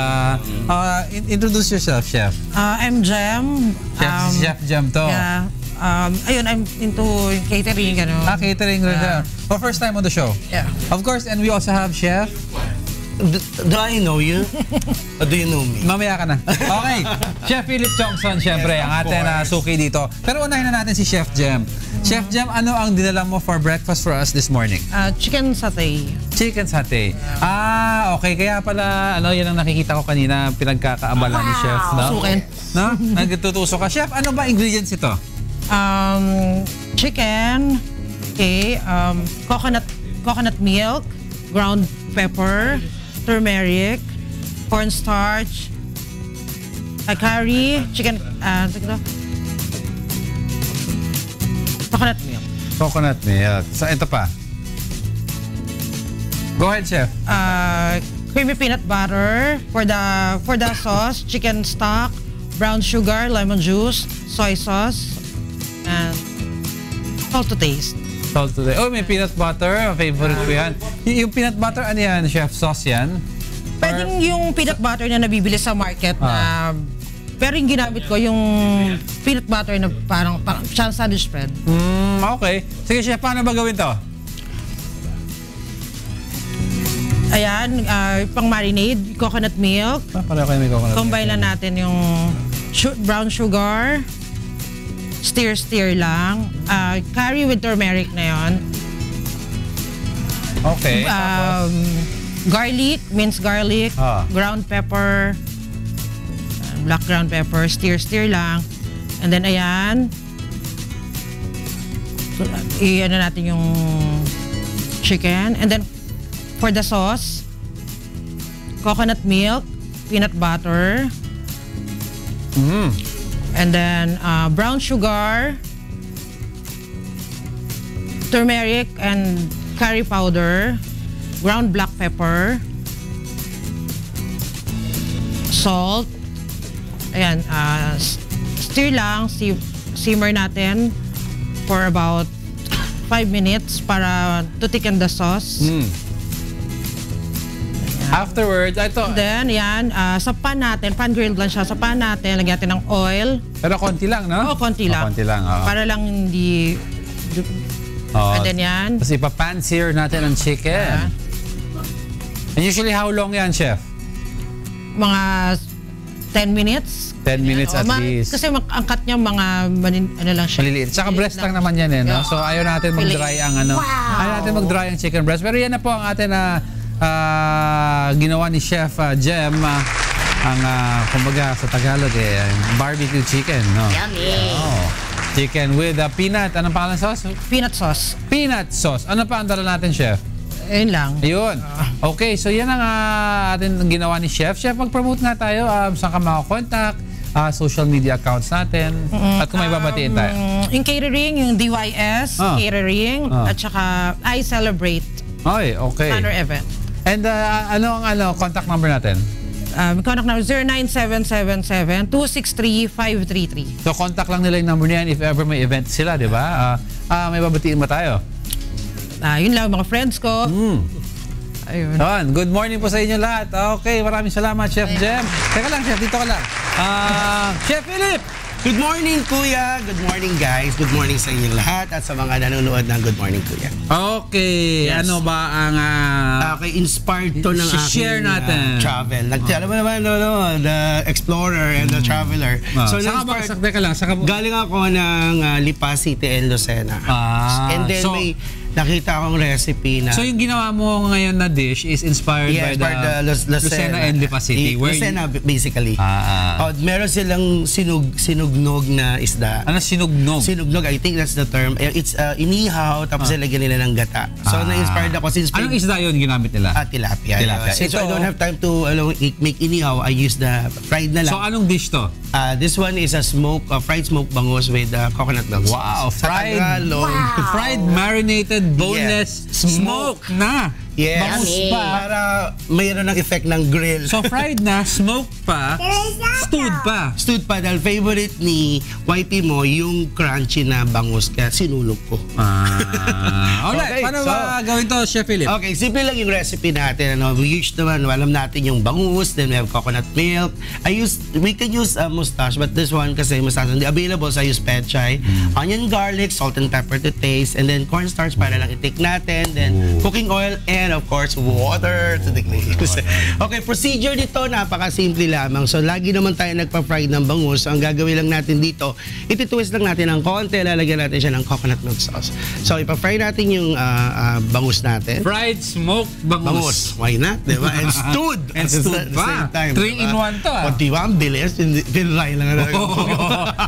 introduce yourself, chef. I'm Jem. Chef Jem to. Yeah. Ayun, I'm into catering. Catering. For first time on the show. Yeah. Of course, and we also have Chef. Do I know you? Or do you know me? Mamaya ka na. Okay. Chef Philip Chongson, syempre, ang ating suki dito. Pero unahin na natin si Chef Jem. Chef Jem, ano ang dinala mo for breakfast for us this morning? Chicken satay. Chicken satay. Okay. Kaya pala, yan ang nakikita ko kanina, pinagkakaabala ni Chef. No? Sukin. No? Nagtutuso ka. Chef, ano ba ingredients ito? Chicken, coconut milk, ground pepper, turmeric, cornstarch, curry, chicken, coconut milk. Coconut milk. So, ito pa. Go ahead, Chef. Creamy peanut butter for the sauce, chicken stock, brown sugar, lemon juice, soy sauce, and salt to taste. Oh, may peanut butter. Favorite ko yan. Yung peanut butter, ano yan, Chef? Sauce yan? Pwedeng yung peanut butter na nabibili sa market na... Pero yung ginamit ko, yung peanut butter na parang sandwich spread. Okay. Sige, Chef, paano ba gawin to? Ayan, pang marinade, coconut milk. Pareho kayo may coconut milk. Combine lang natin yung brown sugar. Stir lang. Curry with turmeric na yon. Okay. Garlic, minced garlic, ground pepper, black ground pepper, stir lang. And then ayan. So, i-ano natin yung chicken. And then for the sauce, coconut milk, peanut butter. And then brown sugar, turmeric and curry powder, ground black pepper, salt. Ayan, stir lang, simmer natin for about 5 minutes para to thicken the sauce. Afterwards, Then, yan, sa pan natin, pan-grilled lang siya. Sa pan natin, lagyan natin ng oil. Pero konti lang, no? Oo, konti lang. Konti lang, Para lang hindi... And then yan. Tapos ipapan-sear natin ang chicken. And usually, how long yan, Chef? Mga 10 minutes. 10 minutes at least. Kasi ang cut niya mga ano lang siya. Maliliit. Tsaka breast lang naman yan, no? So, ayaw natin mag-dry ang ayaw natin mag-dry ang chicken breast. Pero yan na po ang atin na ginawa ni Chef Jem, ang kumbaga sa Tagalog barbecue chicken, no? Yummy! Chicken with peanut, anong pangalan sauce? Peanut sauce. Peanut sauce. Ano pa ang dala natin, Chef? Ayun lang. Ayun. Okay, so yan ang atin ginawa ni Chef. Chef, mag-promote nga tayo. Saan ka makakontakt? social media accounts natin. At kung may babatiin tayo. Yung catering, yung DYS catering, at saka I Celebrate. Okay. Banner event. And ano ang contact number natin? Contact number 09777-263-533. So contact lang nila yung number niyan if ever may event sila, di ba? May babatiin ba tayo? Yun lang mga friends ko. Ayun. Good morning po sa inyo lahat. Okay, maraming salamat, Chef Jem. Teka lang, Chef, dito ka lang. Chef Philip! Good morning, Kuya. Good morning, guys. Good morning sa inyong lahat at sa mga nanonood ng Good Morning, Kuya. Okay. Yes. Ano ba ang... okay, inspired to ng share aking natin. Travel. Alam mo naman, the explorer and the traveler. So, galing ako ng Lipa City and Lucena. And then may nakita akong recipe na... So yung ginawa mo ngayon na dish is inspired by the Lucena and Lipa City? Lucena, basically. Meron silang sinugnog na isda. Ano sinugnog? Sinugnog, I think that's the term. It's inihaw, tapos lagyan nila ng gata. So na-inspired ako since... Anong isda yun ginamit nila? Tilapia. Since I don't have time to make inihaw, I use the fried na lang. So anong dish to? This one is a fried smoked bangus with coconut milk sauce. Wow! Fried marinated boneless smoke na. Yes. Bangus pa. Para mayroon ng effect ng grill. So fried na, smoked pa, stewed pa. Stewed pa dahil favorite ni Whitey mo yung crunchy na bangus kaya sinulog ko. Alright, paano ba gawin to, Chef Philip? Okay, simple lang yung recipe natin. We use naman, alam natin yung bangus, then we have coconut milk. We can use mustache, but this one kasi mustache hindi available, so I use pechay, onion, garlic, salt and pepper to taste, and then cornstarch para lang i-take natin, then cooking oil, and of course, water to the glaze. Okay, procedure dito, napaka-simple lamang. So, lagi naman tayo nagpa-fry ng bangus. So, ang gagawin lang natin dito, ititwist lang natin ng konti, lalagyan natin siya ng coconut milk sauce. So, ipa-fry natin yung bangus natin. Fried smoked bangus. Why not? Diba? And stewed. And stewed pa. 3-in-1 to. O, diba? Ang bilis. Pinray lang na.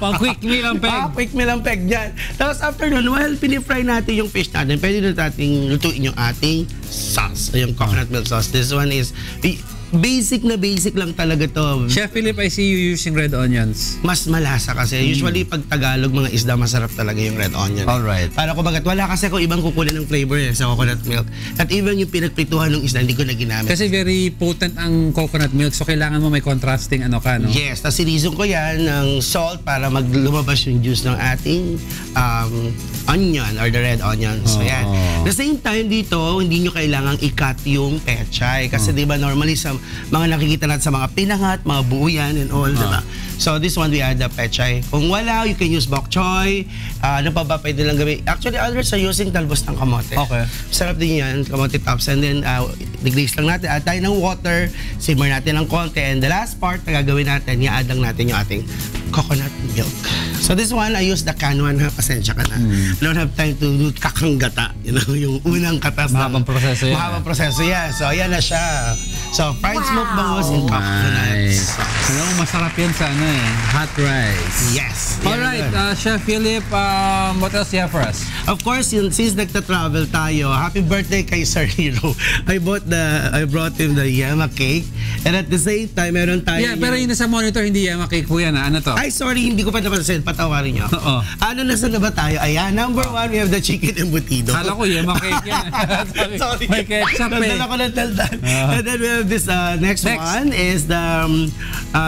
Pang quick meal ang peg. Quick meal ang peg dyan. Tapos, after nun, while pinifry natin yung fish natin, pwede natin lutuin yung ating sauce, yung coconut milk sauce. This one is basic lang talaga to. Chef Philip, I see you using red onions. Mas malasa kasi. Usually, pag Tagalog, mga isda, masarap talaga yung red onion. Alright. Para kumbaga, wala kasi ako ibang kukunin ng flavor sa coconut milk. At even yung pinagprituhan ng isda, hindi ko na ginamit. Kasi very potent ang coconut milk, so kailangan mo may contrasting ano ka, no? Yes. Tapos sinizong ko yan ng salt para lumabas yung juice ng ating onion or the red onion. So yan. The same time dito, hindi nyo kailangang i-cut yung pechay. Kasi diba normally sa mga nakikita natin sa mga pinangat, mga buo yan and all, diba? So this one we add the pechay. Kung wala, you can use bok choy. Ano pa ba pwede lang gawin? Actually, others are using talbos ng kamote. Okay. Sarap din yan, kamote tops. And then, deglaze lang natin. Add tayo ng water, simmer natin ng konti. And the last part na gagawin natin, i-add lang natin yung ating coconut milk. So this one, I use the can one, ha? Pasensya ka na. I don't have time to do kakanggata. You know, yung unang katas. Mahabang proseso yan. Mahabang proseso yan. So, ayan na siya. So, fried smoked bangus in coconut. Ano, masarap yan sa hot rice. Yes. Alright, Chef Philip, what else you have for us? Of course, since nagta-travel tayo, happy birthday kay Sir Hero. I brought him the yema cake. And at the same time, meron tayo... Yeah, pero yung nasa monitor, hindi yema cake po yan. Ano to? Ay, sorry, hindi ko pa napansin. Patawarin niyo ako. Ano, nasa na ba tayo? Ayan, number 1, we have the chicken embutido. Kala ko yema cake yan. Sorry. May ketchup eh. Nandala ko ng taldan. And then we have this next one is the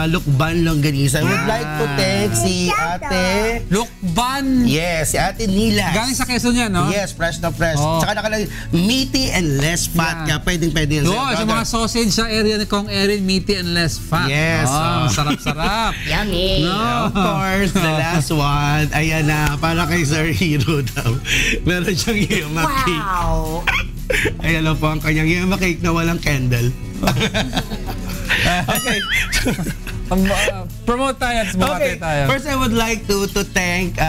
Lukban Longganisa. I would like to thank si Ate... Lukban? Yes, si Ate Nilas. Galing sa Quezon yan, no? Yes, fresh na fresh. Tsaka nakalagay, meaty and less fat. Kaya pwedeng-pwede yan. Sa mga sausage sa area ni Kong Erin, meaty and less fat. Yes. Sarap-sarap. Yummy. No. Of course, the last one, ayan na, para kay Sir Hero daw. Meron siyang yema cake. Wow! Ayan lang po ang kanyang yema cake na walang candle. Okay. Promote tayo at bumati tayo. First, I would like to thank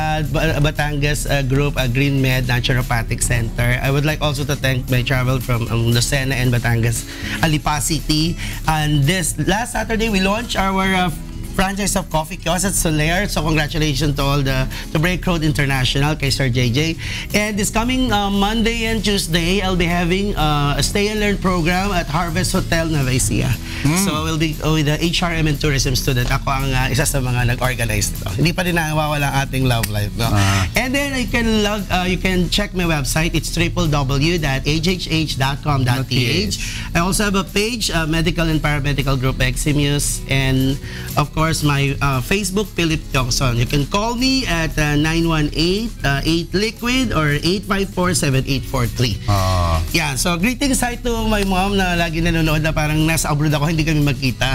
Batangas group, Green Med Naturopathic Center. I would like also to thank my travel from Lucena and Batangas, Lipa City. And this last Saturday, we launched our franchise of coffee kiosk at Soler. So congratulations to all to Break Road International, kay Sir JJ. And this coming Monday and Tuesday, I'll be having a stay and learn program at Harvest Hotel Nueva Ecija. So we'll be with the HRM and tourism student. Ako ang isa sa mga nag-organize nito. Hindi pa rin nawawala ang ating love life. No? And then you can check my website. It's www.hhh.com.ph. I also have a page, Medical and Paramedical Group Eximus, and of course my Facebook, Philip Tiongson. You can call me at 918-8-LIQUID or 854-7843. Yeah, so greetings hi to my mom na lagi nanonood na parang nasa abroad ako, hindi kami magkita.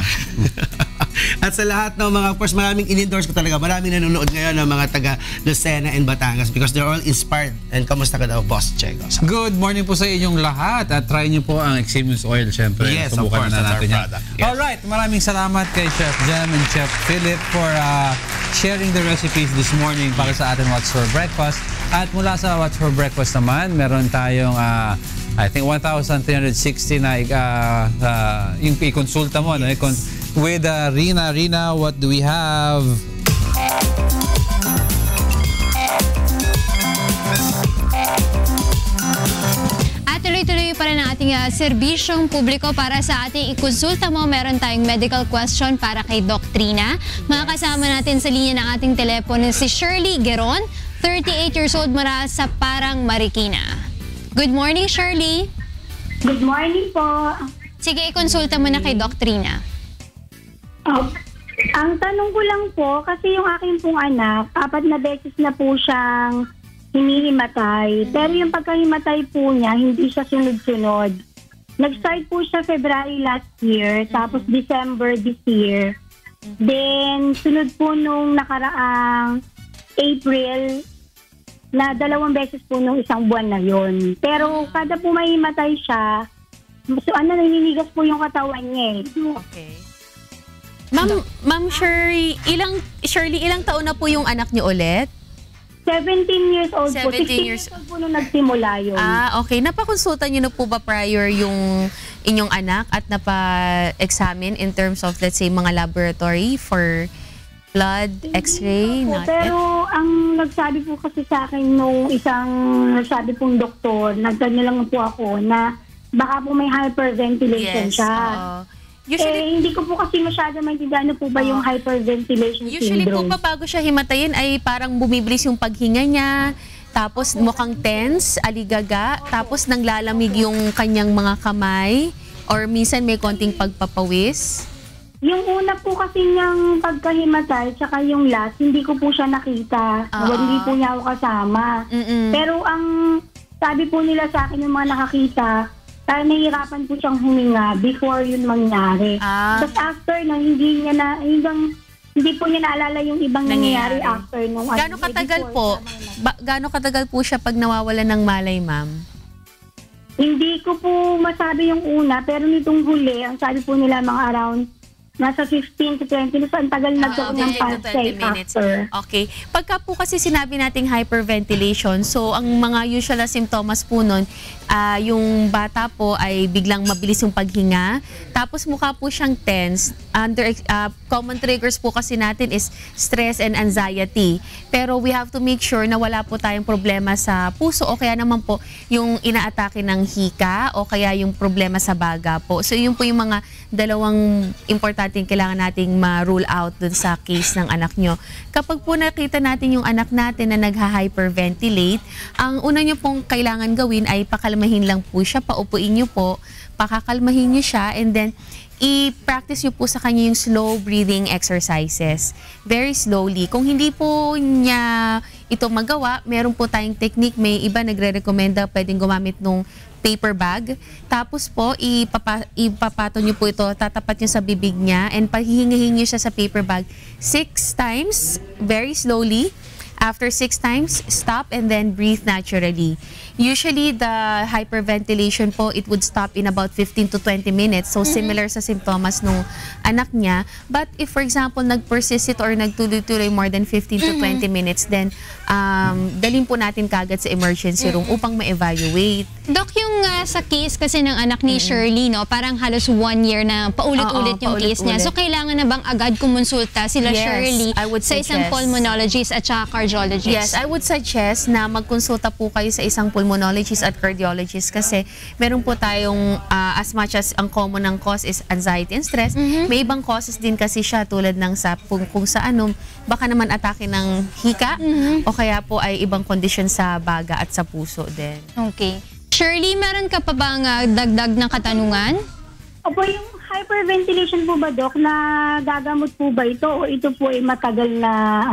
At sa lahat ng mga, of course, maraming in-endorse ko talaga. Maraming nanonood ngayon ng mga taga Lucena and Batangas because they're all inspired. And kamusta ka daw, Boss Chego? Good morning po sa inyong lahat at try niyo po ang Eximus Oil, syempre. Yes, of course, na that's our natin product. Yes. Alright, maraming salamat kay Chef Jem and Chef Philip for sharing the recipes this morning para sa ating What's for Breakfast. At mula sa What's for Breakfast naman, meron tayong I think 1,360 na yung i-consulta mo, no? With Rina. Rina, what do we have? At tuloy-tuloy pa rin ang ating serbisyong publiko para sa ating ikonsulta mo. Meron tayong medical question para kay Doc Trina. Makakasama natin sa linya ng ating telepono si Shirley Geron, 38 years old, mula sa Parang, Marikina. Good morning, Shirley. Good morning po. Sige, ikonsulta mo na kay Doc Trina. Ang tanong ko lang po, kasi yung aking pong anak, 4 na beses na po siyang hinihimatay. Pero yung pagkahimatay po niya, hindi siya sunod-sunod. Nag-start po siya February last year, tapos December this year. Then, sunod po nung nakaraang April, na 2 beses po nung 1 buwan na yon. Pero kada po may himatay siya, so naninigas po yung katawan niya eh. Okay. Ma'am Shirley, ilang taon na po yung anak niyo ulit? 17 years old po. 17 years old po nung nagsimula yun. Okay. Napakonsulta niyo na po ba prior yung inyong anak at napa-examine in terms of, let's say, mga laboratory for blood, x-ray? Pero ang nagsabi po kasi sa akin nung nagsabi pong doktor, nagtanong lang po ako na baka po may hyperventilation siya. Usually, hindi ko po kasi masyado maintindihan po ba yung hyperventilation usually syndrome. Po bago siya himatayin ay parang bumibilis yung paghinga niya, tapos mukhang tense, aligaga, tapos nanglalamig yung kanyang mga kamay, or minsan may konting pagpapawis. Yung una po kasi niyang pagkahimatay, tsaka yung last, hindi ko po siya nakita. Hindi po niya ako kasama. Pero ang sabi po nila sa akin yung mga nakakita, dahil nahihirapan po siyang huminga before yun mangyari. Tapos after na, hindi po niya naalala yung ibang nangyayari after nung Gaano katagal po? Gaano katagal po siya pag nawawalan ng malay, ma'am? Hindi ko po masabi yung una, pero nitong huli, ang sabi po nila mga around nasa 15 to 20 minutes. Ang tagal nagkaroon ng pulse after. Okay. Pagka po kasi sinabi nating hyperventilation, so ang mga usual na symptoms po nun, yung bata po ay biglang mabilis yung paghinga, tapos mukha po siyang tense. Common triggers po kasi natin is stress and anxiety. Pero we have to make sure na wala po tayong problema sa puso o kaya naman po yung inaatake ng hika o kaya yung problema sa baga po. So yun po yung mga dalawang importante kailangan nating ma-rule out dun sa case ng anak nyo. Kapag po nakita natin yung anak natin na nagha-hyperventilate, ang una nyo pong kailangan gawin ay pakalmahin lang po siya, paupuin nyo po, pakakalmahin nyo siya, and then i-practice nyo po sa kanya yung slow breathing exercises. Very slowly. Kung hindi po niya ito magawa, meron po tayong technique, may iba nagre-recommenda pwedeng gumamit nung paper bag. Tapos po, ipapato nyo po ito, tatapat nyo sa bibig niya, and pahihingahin nyo siya sa paper bag 6 times, very slowly. After 6 times, stop and then breathe naturally. Usually, the hyperventilation po, it would stop in about 15 to 20 minutes. So, similar sa simptomas ng anak niya. But if, for example, nag-persist it or nagtuloy-tuloy more than 15 to 20 minutes, then dalhin po natin kagad sa emergency room upang ma-evaluate. Doc, yung sa case kasi ng anak ni Shirley, no, parang halos 1 year na paulit-ulit yung case niya. So, kailangan na bang agad kumonsulta sila Shirley sa isang pulmonologist at saka cardiologist? Yes, I would suggest na magkonsulta po kayo sa isang pulmonologist at cardiologist kasi meron po tayong as much as ang common ng cause is anxiety and stress, may ibang causes din kasi siya tulad ng sa kung sa baka naman atake ng hika o kaya po ay ibang condition sa baga at sa puso din. Okay. Shirley, meron ka pa bang dagdag ng katanungan? Opo, yung hyperventilation po ba, Doc, na gagamot po ba ito o ito po ay matagal na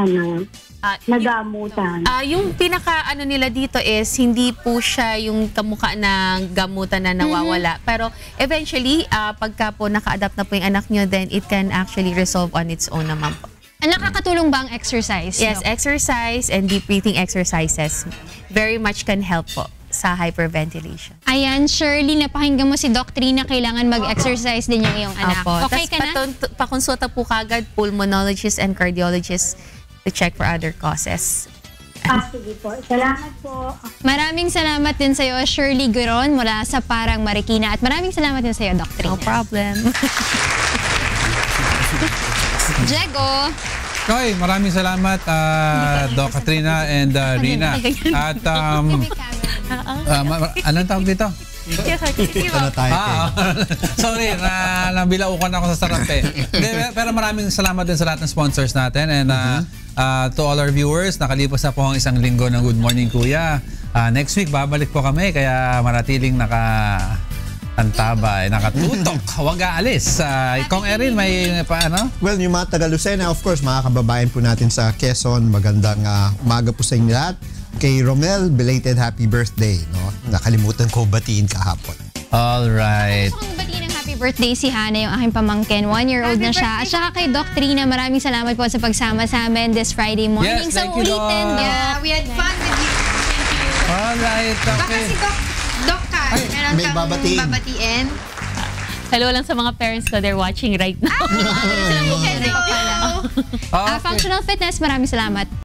nagamutan? Yung pinaka nila dito is hindi po siya yung kamukha ng gamutan na nawawala. Pero eventually, pagka po naka-adapt na po yung anak nyo, then it can actually resolve on its own naman po. Nakakatulong ba ang exercise? Yes, exercise and deep breathing exercises very much can help po sa hyperventilation. Ayan, Shirley, napakinggan mo si Doc Trina, kailangan mag-exercise din yung iyong anak. Okay ka na? Pakonsulta po kagad pulmonologist and cardiologist to check for other causes. Sige po. Salamat po. Maraming salamat din sa iyo, Shirley Guron, mula sa Parang Marikina. At maraming salamat din sa iyo, Doc Trina. No problem. Jego. Koy, maraming salamat, Doc Katrina and Rina. At anong tawag dito? Sorry, nabilaukan ako sa sarap eh. Pero maraming salamat din sa lahat ng sponsors natin and to all our viewers, nakalipas na po ang isang linggo ng Good Morning Kuya. Next week, babalik po kami kaya manatiling nakatutok, huwag aalis. Kong Erin, may paano? Well, yung mga taga-Lucena, of course, mga kababayan po natin sa Quezon, magandang umaga po sa inyo lahat. Kay Romel, belated happy birthday. No? Nakalimutan ko batiin kahapon. Alright. Gusto kong batiin ng happy birthday si Hana, yung aking pamangkin. 1-year-old na siya. At saka kay Doc Trina, maraming salamat po sa pagsama sa amin this Friday morning. Yes, thank you, ulitin, Doc. Yeah, we had fun with you. Thank you. Alright, okay. Baka si Doc ka, meron may babatiin. Hello lang sa mga parents ko, they're watching right now. Functional Fitness, maraming salamat.